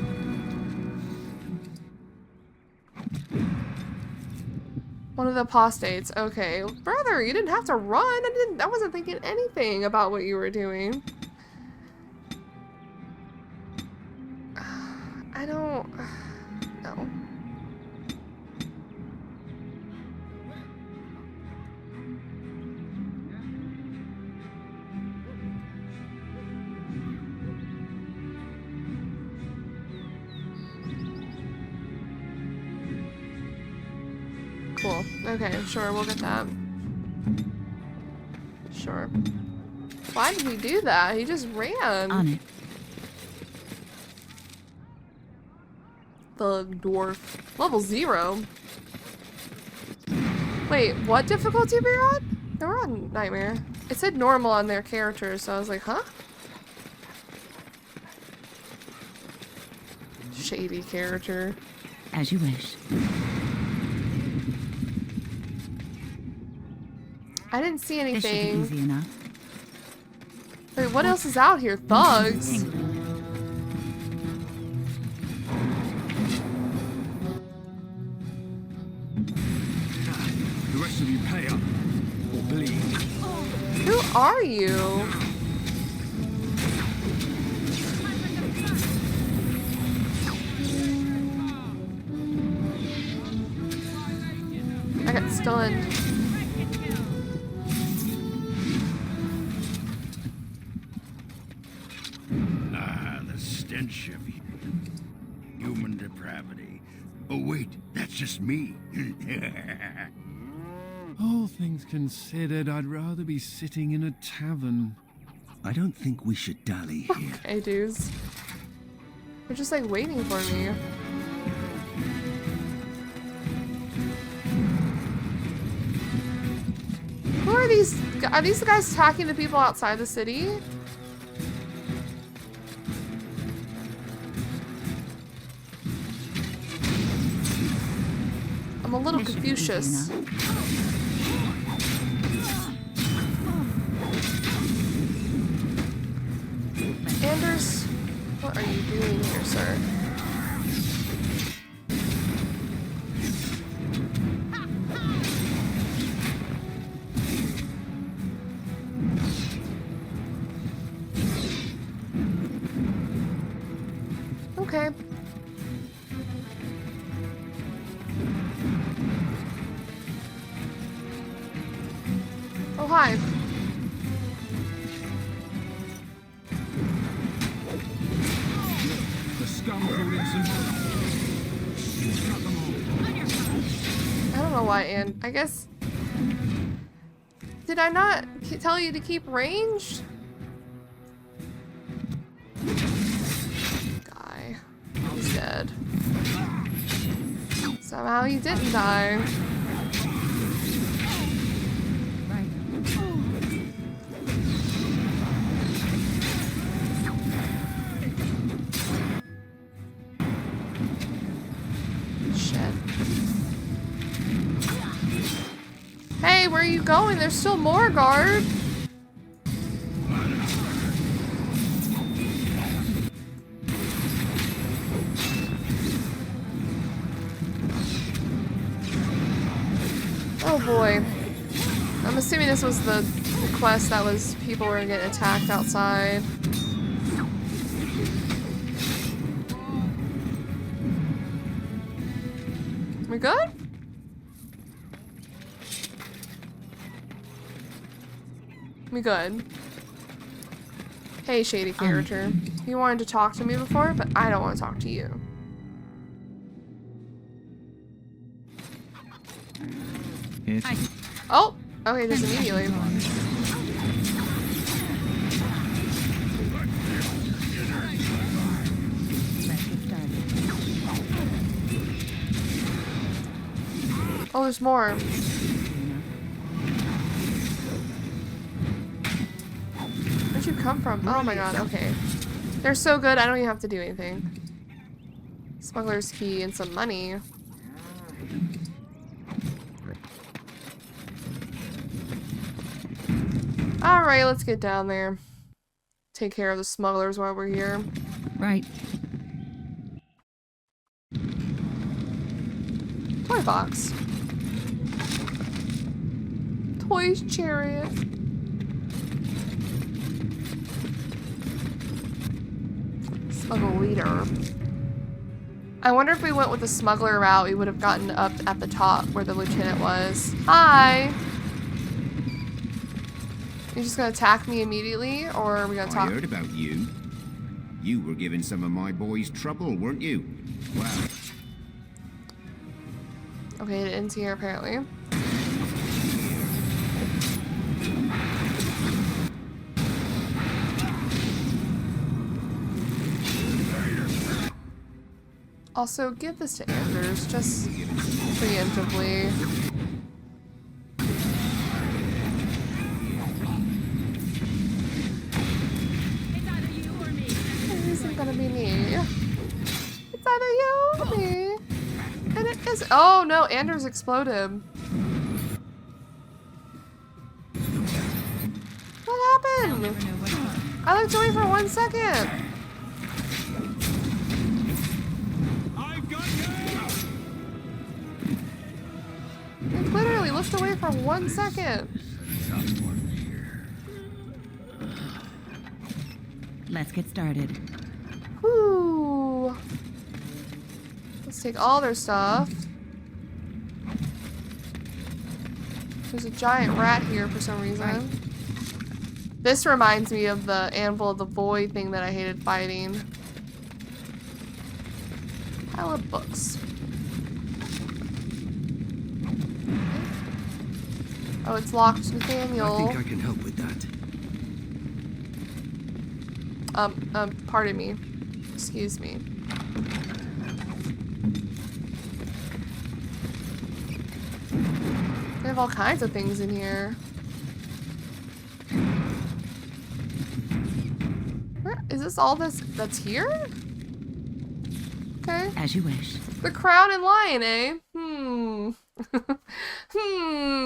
One of the apostates. Okay. Brother, you didn't have to run. I wasn't thinking anything about what you were doing. I don't know. Cool. Okay, sure, we'll get that. Sure. Why did he do that? He just ran. On it. Thug dwarf. Level 0. Wait, what difficulty were you on? They were on Nightmare. It said normal on their characters, so I was like, huh? Shady character. As you wish. I didn't see This should be anything. easy enough. Wait, what else is out here? Thugs? The rest of you pay up or bleed. Who are you? I got stunned. The stench of human depravity. Oh wait, that's just me. All things considered, I'd rather be sitting in a tavern. I don't think we should dally here. Okay, dudes. They're just like waiting for me. Who are these? Are these the guys attacking the people outside the city? I'm a little Confucius. Anders, what are you doing here, sir? Okay. Oh, hi. The scum called in some. I don't know why, and I guess... Did I not tell you to keep ranged? Guy. He's dead. Somehow he didn't die. Hey, where are you going? There's still more guard. Oh boy. I'm assuming this was the quest that was people were getting attacked outside. We good? We good. Hey, shady character. You wanted to talk to me before, but I don't want to talk to you. Oh! Okay, just immediately. Oh, there's more. Where'd you come from? Oh my god, okay. They're so good, I don't even have to do anything. Smuggler's key and some money. Alright, let's get down there. Take care of the smugglers while we're here. Right. Toy box. Toys chariot. Smuggle leader. I wonder if we went with the smuggler route, we would have gotten up at the top where the lieutenant was. Hi! You're just gonna attack me immediately, or are we gonna talk? I heard about you. You were giving some of my boys trouble, weren't you? Wow. Okay, it ends here apparently. Also, give this to Anders, just preemptively. It isn't gonna be me. It's either you or me. And it is. Oh no, Anders exploded. What happened? I looked away for 1 second. I literally looked away for 1 second. Let's get started. Whoo. Let's take all their stuff. There's a giant rat here for some reason. This reminds me of the Anvil of the Void thing that I hated fighting. Pile of books. Oh, it's locked, Nathaniel. I think I can help with that. Pardon me. Excuse me. They have all kinds of things in here. Where is this all that's here? Okay. As you wish. The crown and lion, eh?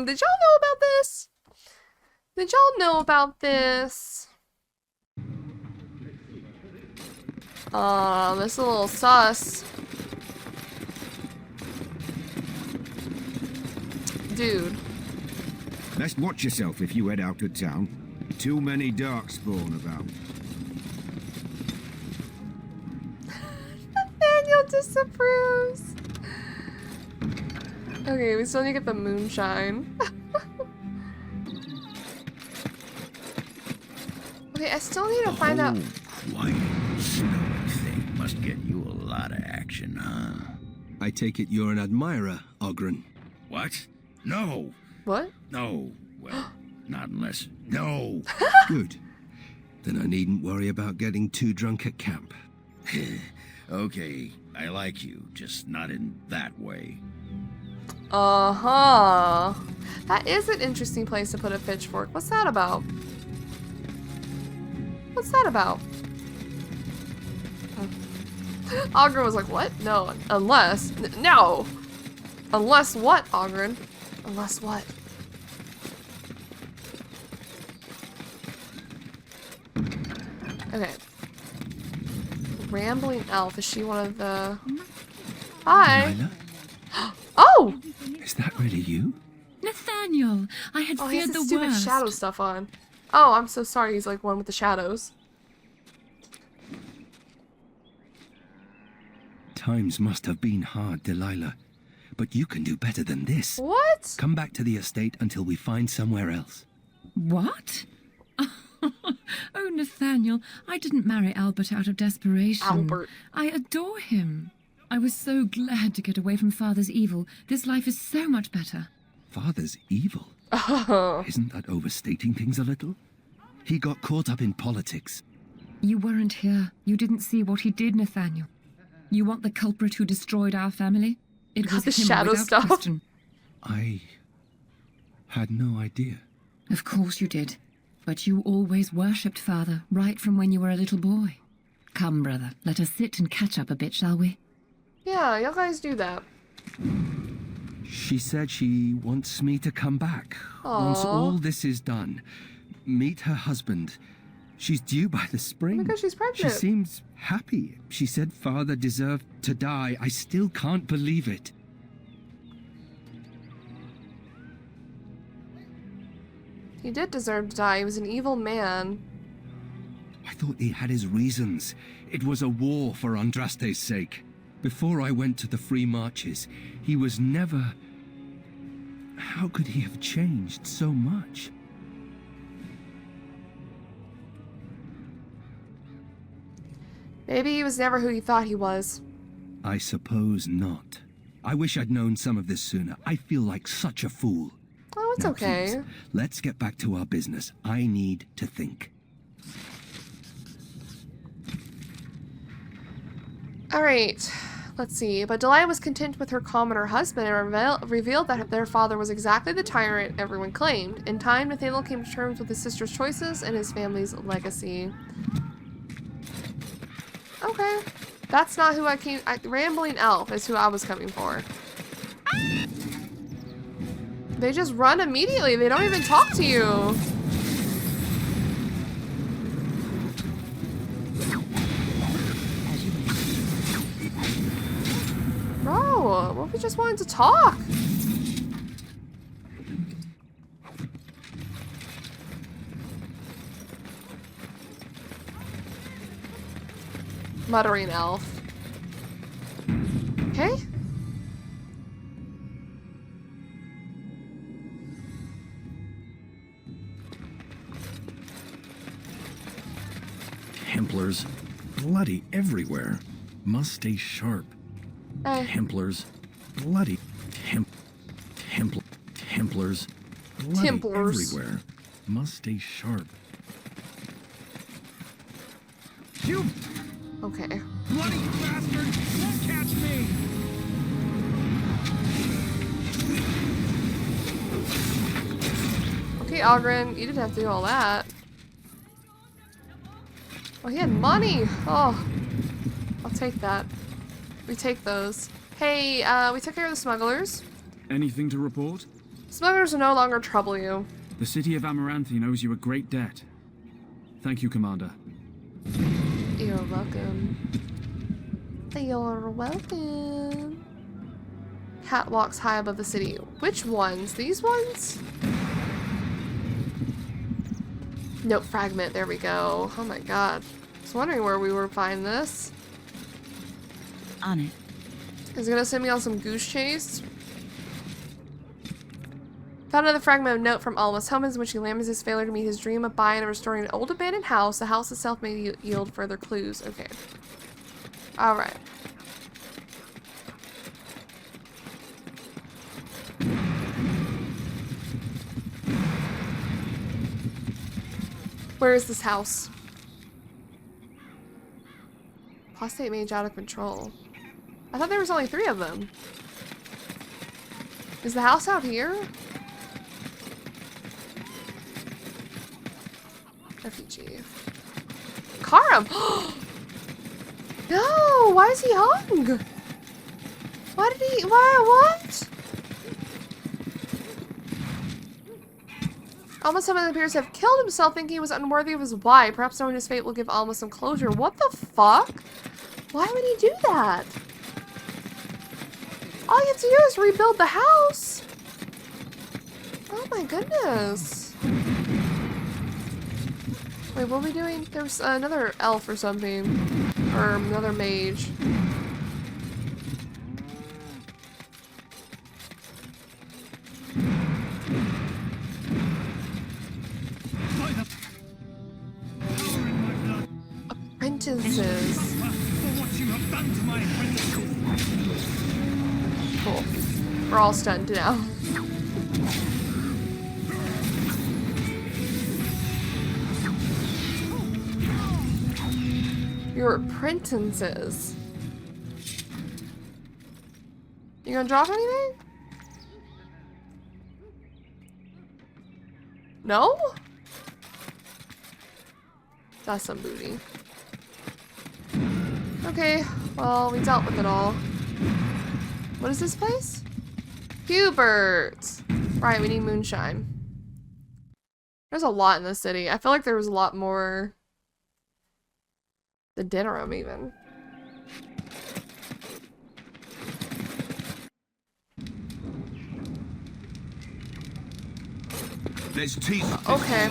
Did y'all know about this? Did y'all know about this? This is a little sus. Dude. Best watch yourself if you head out of town. Too many darkspawn about. Nathaniel disapproves. Okay, we still need to get the moonshine. Okay, I still need to find out. Quiet, snowy thing must get you a lot of action, huh? I take it you're an admirer, Ogren. What? No. What? No. Well, not unless... No. Good. Then I needn't worry about getting too drunk at camp. Okay, I like you, just not in that way. Uh-huh. That is an interesting place to put a pitchfork. What's that about? What's that about? Ogren was like, what? No, unless... No! Unless what, Ogren? Unless what? Okay. Rambling elf. Is she one of the... Hi! Nyla? Oh! Is that really you? Nathaniel! I had he has feared the the stupid worst. shadow stuff on. Oh, I'm so sorry. He's like one with the shadows. Times must have been hard, Delilah. But you can do better than this. What? Come back to the estate until we find somewhere else. What? Oh, Nathaniel, I didn't marry Albert out of desperation. Albert. I adore him. I was so glad to get away from Father's evil. This life is so much better. Father's evil? Oh. Isn't that overstating things a little? He got caught up in politics. You weren't here. You didn't see what he did, Nathaniel. You want the culprit who destroyed our family? It was the him shadow without stuff. question. I had no idea. Of course you did. But you always worshipped Father, right from when you were a little boy. Come, brother, let us sit and catch up a bit, shall we? Yeah, y'all guys do that. She said she wants me to come back. Once all this is done. Meet her husband. She's due by the spring. Oh my God, she's pregnant. She seems happy. She said Father deserved to die. I still can't believe it. He did deserve to die. He was an evil man. I thought he had his reasons. It was a war for Andraste's sake. Before I went to the free marches, he was never... How could he have changed so much? Maybe he was never who he thought he was. I suppose not. I wish I'd known some of this sooner. I feel like such a fool. Oh, it's Now, okay. please, let's get back to our business. I need to think. Alright, let's see. But Delilah was content with her commoner husband and revealed that their father was exactly the tyrant everyone claimed. In time, Nathaniel came to terms with his sister's choices and his family's legacy. Okay. That's not who I came... Rambling Elf is who I was coming for. They just run immediately. They don't even talk to you. Bro, what if we just wanted to talk? Muttering elf. Okay. Templars. Bloody everywhere. Must stay sharp. Templars. Bloody. Templars. Bloody everywhere. Must stay sharp. You okay. bloody bastard! Don't catch me! Okay, Algren, you didn't have to do all that. Oh, he had money! Oh. I'll take that. We take those. Hey, we took care of the smugglers. Anything to report? Smugglers will no longer trouble you. The city of Amaranthine owes you a great debt. Thank you, Commander. You're welcome. You're welcome. Catwalks high above the city. Which ones? These ones? Note fragment. There we go. Oh my god. I was wondering where we would find this. On it. Is it gonna send me on some goose chase? Found another fragment of note from Alma's home in which he laments his failure to meet his dream of buying and restoring an old abandoned house. The house itself may yield further clues. Okay. Alright. Where is this house? Prostate mage out of control. I thought there was only 3 of them. Is the house out here? Refugee. Karam! No! Why is he hung? Why did he... what? Alma someone appears to have killed himself thinking he was unworthy of his wife. Perhaps knowing his fate will give Alma some closure. What the fuck? Why would he do that? All you have to do is rebuild the house. Oh my goodness. Wait, what are we doing? There's another elf or something. Or another mage. Apprentices. Cool. We're all stunned now. Your apprentices. You gonna drop anything? No? That's some booty. Okay, well, we dealt with it all. What is this place? Hubert! Right, we need moonshine. There's a lot in the city. I feel like there was a lot more. The dinner room, even. Let's tease. Okay.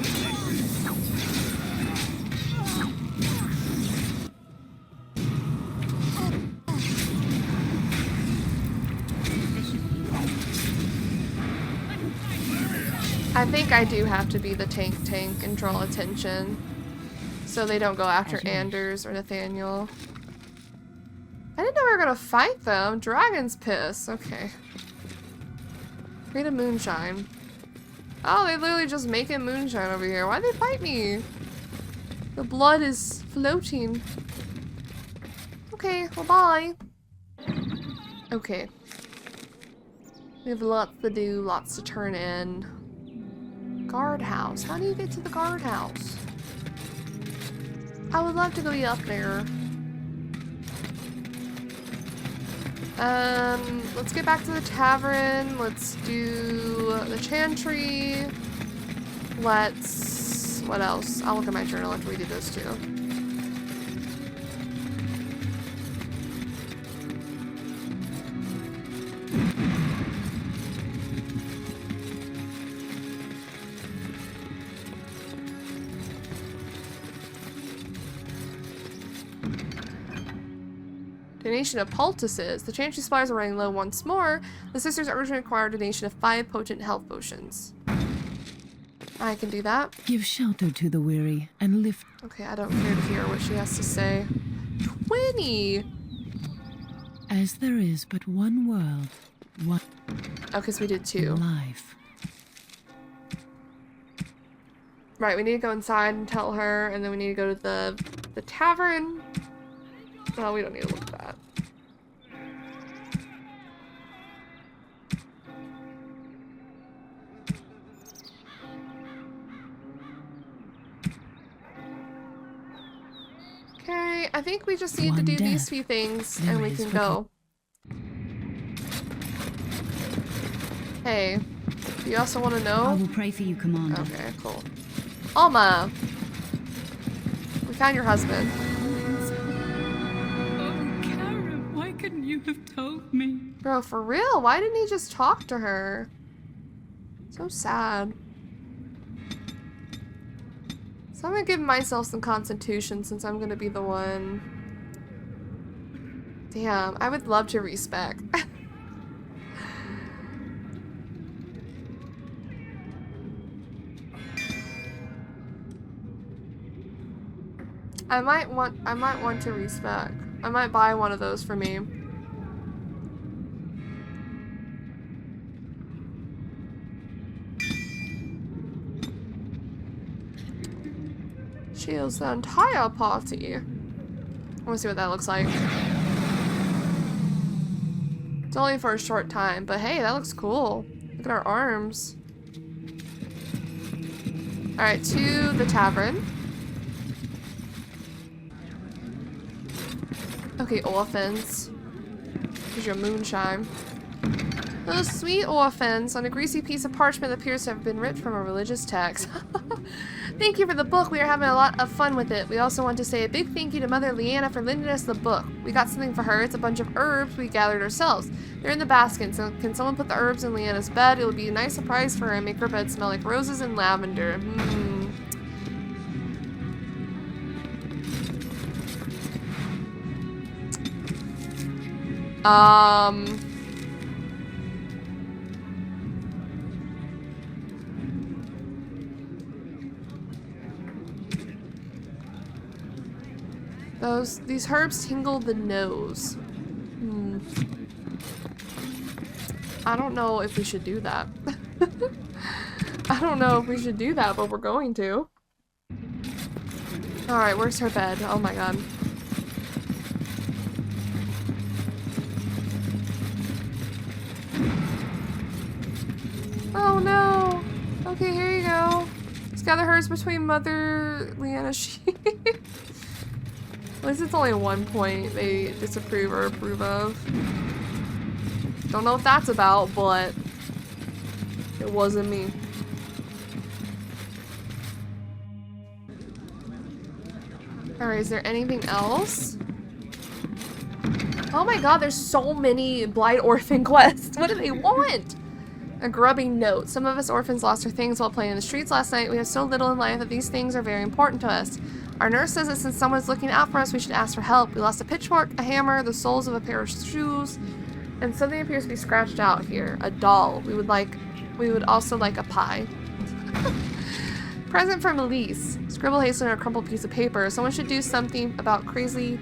I think I do have to be the tank and draw attention. So they don't go after Anders or Nathaniel. I didn't know we were gonna fight them. Dragon's Piss. Okay. Create a moonshine. Oh, they literally just making moonshine over here. Why'd they fight me? The blood is floating. Okay, well bye. Okay. We have lots to do, lots to turn in. Guardhouse. How do you get to the guardhouse? I would love to go up there. Let's get back to the tavern. Let's do the chantry. Let's... What else? I'll look at my journal after we do those two. Donation of poultices. The chantry supplies are running low once more. The sisters urgently require a donation of 5 potent health potions. I can do that. Give shelter to the weary and lift. Okay, I don't care to hear what she has to say. 20! As there is but one world, one. Oh, because we did 2. Life. Right, we need to go inside and tell her, and then we need to go to the tavern. Well, we don't need to look at that. Okay, I think we just need to do these few things and we can go. Hey, do you also want to know? I will pray for you, Commander. Okay, cool. Alma! We found your husband. Why couldn't you have told me? Bro, for real? Why didn't he just talk to her? So sad. So I'm gonna give myself some constitution since I'm gonna be the one. Damn, I would love to respec. I might want to respec. I might buy one of those for me. Shields the entire party. I want to see what that looks like. It's only for a short time, but hey, that looks cool. Look at our arms. Alright, to the tavern. Okay, orphans. Here's your moonshine. Those sweet orphans on a greasy piece of parchment that appears to have been ripped from a religious text. Thank you for the book. We are having a lot of fun with it. We also want to say a big thank you to Mother Leanna for lending us the book. We got something for her. It's a bunch of herbs we gathered ourselves. They're in the basket, so can someone put the herbs in Leanna's bed? It would be a nice surprise for her and make her bed smell like roses and lavender. These herbs tingle the nose. I don't know if we should do that. I don't know if we should do that, but we're going to. Alright, where's her bed? Oh my god. Oh no! Okay, here you go. Let's gather hers between Mother Leanna sheep. At least it's only one point they disapprove or approve of. Don't know what that's about, but it wasn't me. Alright, is there anything else? Oh my god, there's so many Blight Orphan quests. What do they want? A grubbing note. Some of us orphans lost our things while playing in the streets last night. We have so little in life that these things are very important to us. Our nurse says that since someone's looking out for us, we should ask for help. We lost a pitchfork, a hammer, the soles of a pair of shoes, and something appears to be scratched out here. A doll. We would also like a pie. Present from Elise. Scribble hastily on a crumpled piece of paper. Someone should do something about crazy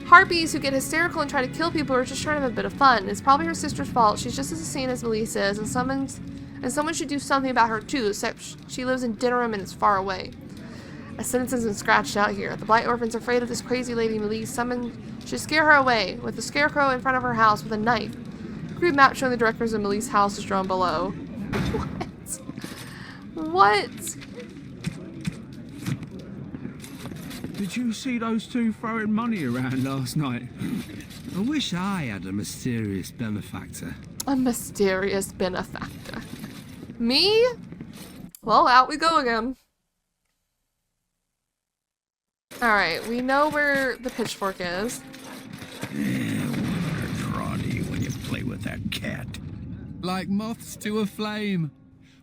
harpies who get hysterical and try to kill people who are just trying to have a bit of fun. It's probably her sister's fault. She's just as insane as Elise is, and someone should do something about her too, except she lives in Dinnerham and is far away. A sentence has been scratched out here. The Blight Orphan's afraid of this crazy lady Elise. Someone should scare her away with a scarecrow in front of her house with a knife. Crude map showing the directors of Elise's house is drawn below. What? Did you see those two throwing money around last night? I wish I had a mysterious benefactor. A mysterious benefactor. Me? Well, out we go again. Alright, we know where the pitchfork is. Yeah, women are drawn to you when you play with that cat. Like moths to a flame.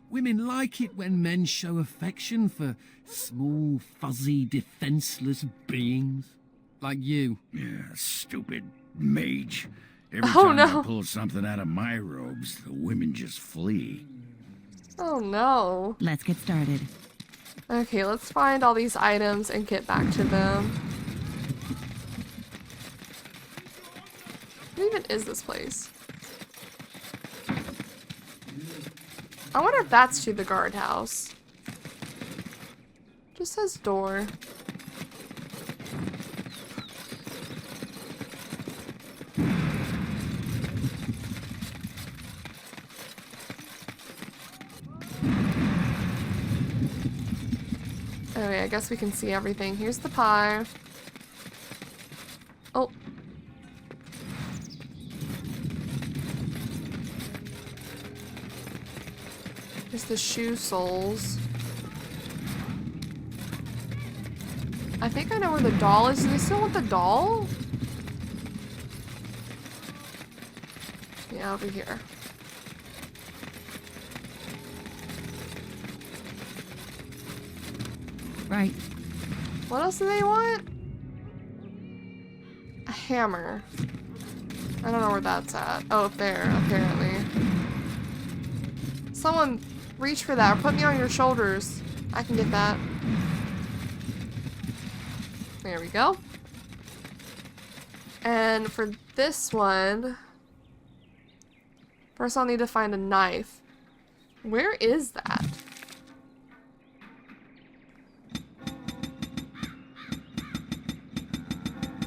Women like it when men show affection for small, fuzzy, defenseless beings. Like you. Yeah, stupid mage. Every time I pull something out of my robes, the women just flee. Oh no. Let's get started. Okay, let's find all these items and get back to them. What even is this place? I wonder if that's to the guardhouse. Just says door. Okay, I guess we can see everything. Here's the pie. Oh. Here's the shoe soles. I think I know where the doll is. Do they still want the doll? Yeah, over here. Right. What else do they want? A hammer. I don't know where that's at. Oh, up there, apparently. Someone reach for that or put me on your shoulders. I can get that. There we go. And for this one, first I'll need to find a knife. Where is that?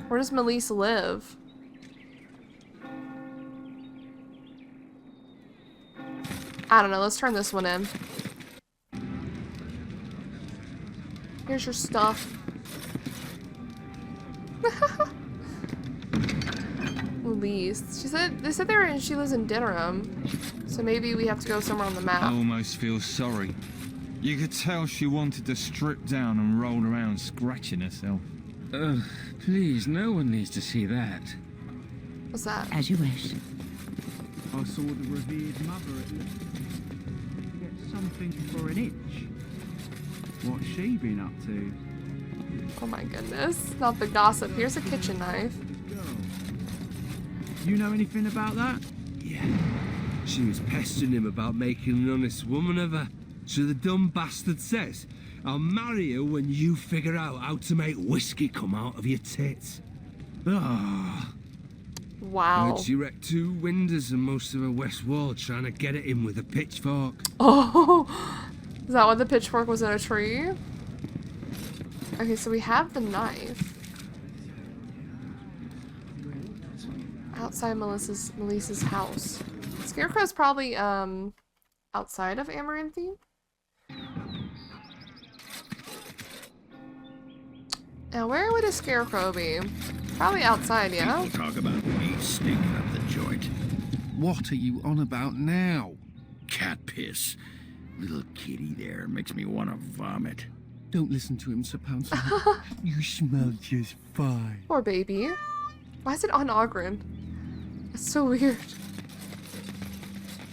Where does Melise live? I don't know, let's turn this one in. Here's your stuff. least. They said she lives in Dinnerham. So maybe we have to go somewhere on the map. I almost feel sorry. You could tell she wanted to strip down and roll around scratching herself. Please, no one needs to see that. What's that? As you wish. I saw the revered mother at least get something for an itch. What's she been up to? Oh my goodness. Not the gossip. Here's a kitchen knife. You know anything about that? Yeah. She was pestering him about making an honest woman of her. So the dumb bastard says, I'll marry you when you figure out how to make whiskey come out of your tits. Ah. Wow. She wrecked 2 windows and most of her west wall trying to get at him with a pitchfork. Oh, is that why the pitchfork was in a tree? Okay, so we have the knife. Outside Melissa's house. Scarecrow's probably, outside of Amaranthine? Now, where would a scarecrow be? Probably outside, yeah? People talk about me stinking up the joint. What are you on about now? Cat piss. Little kitty there makes me want to vomit. Don't listen to him, Sir Pouncer. You smell just fine. Poor baby. Why is it on Ogren? That's so weird.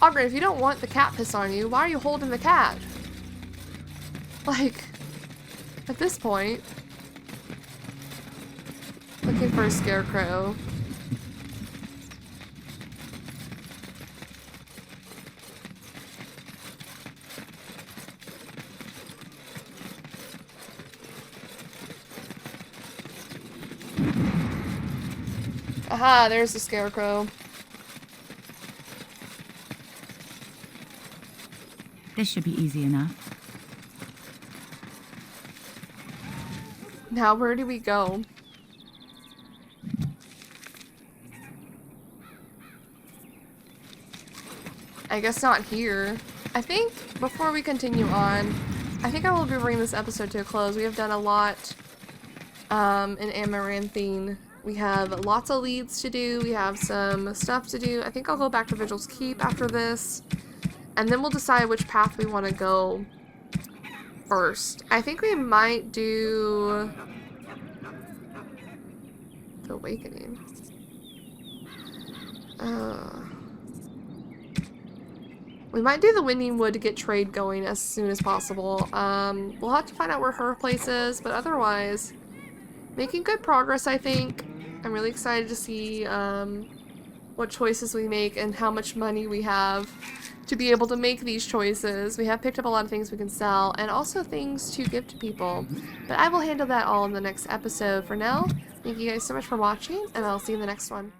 Ogren, if you don't want the cat piss on you, why are you holding the cat? Like, at this point... Looking for a scarecrow. Aha, there's the scarecrow. This should be easy enough. Now, where do we go? I guess not here. I think before we continue on, I think I will be bringing this episode to a close. We have done a lot in Amaranthine. We have lots of leads to do. We have some stuff to do. I think I'll go back to Vigil's Keep after this. And then we'll decide which path we want to go first. I think we might do the Awakening. We might do the Winding Wood to get trade going as soon as possible. We'll have to find out where her place is, but otherwise, making good progress, I think. I'm really excited to see what choices we make and how much money we have to be able to make these choices. We have picked up a lot of things we can sell and also things to give to people. But I will handle that all in the next episode. For now, thank you guys so much for watching, and I'll see you in the next one.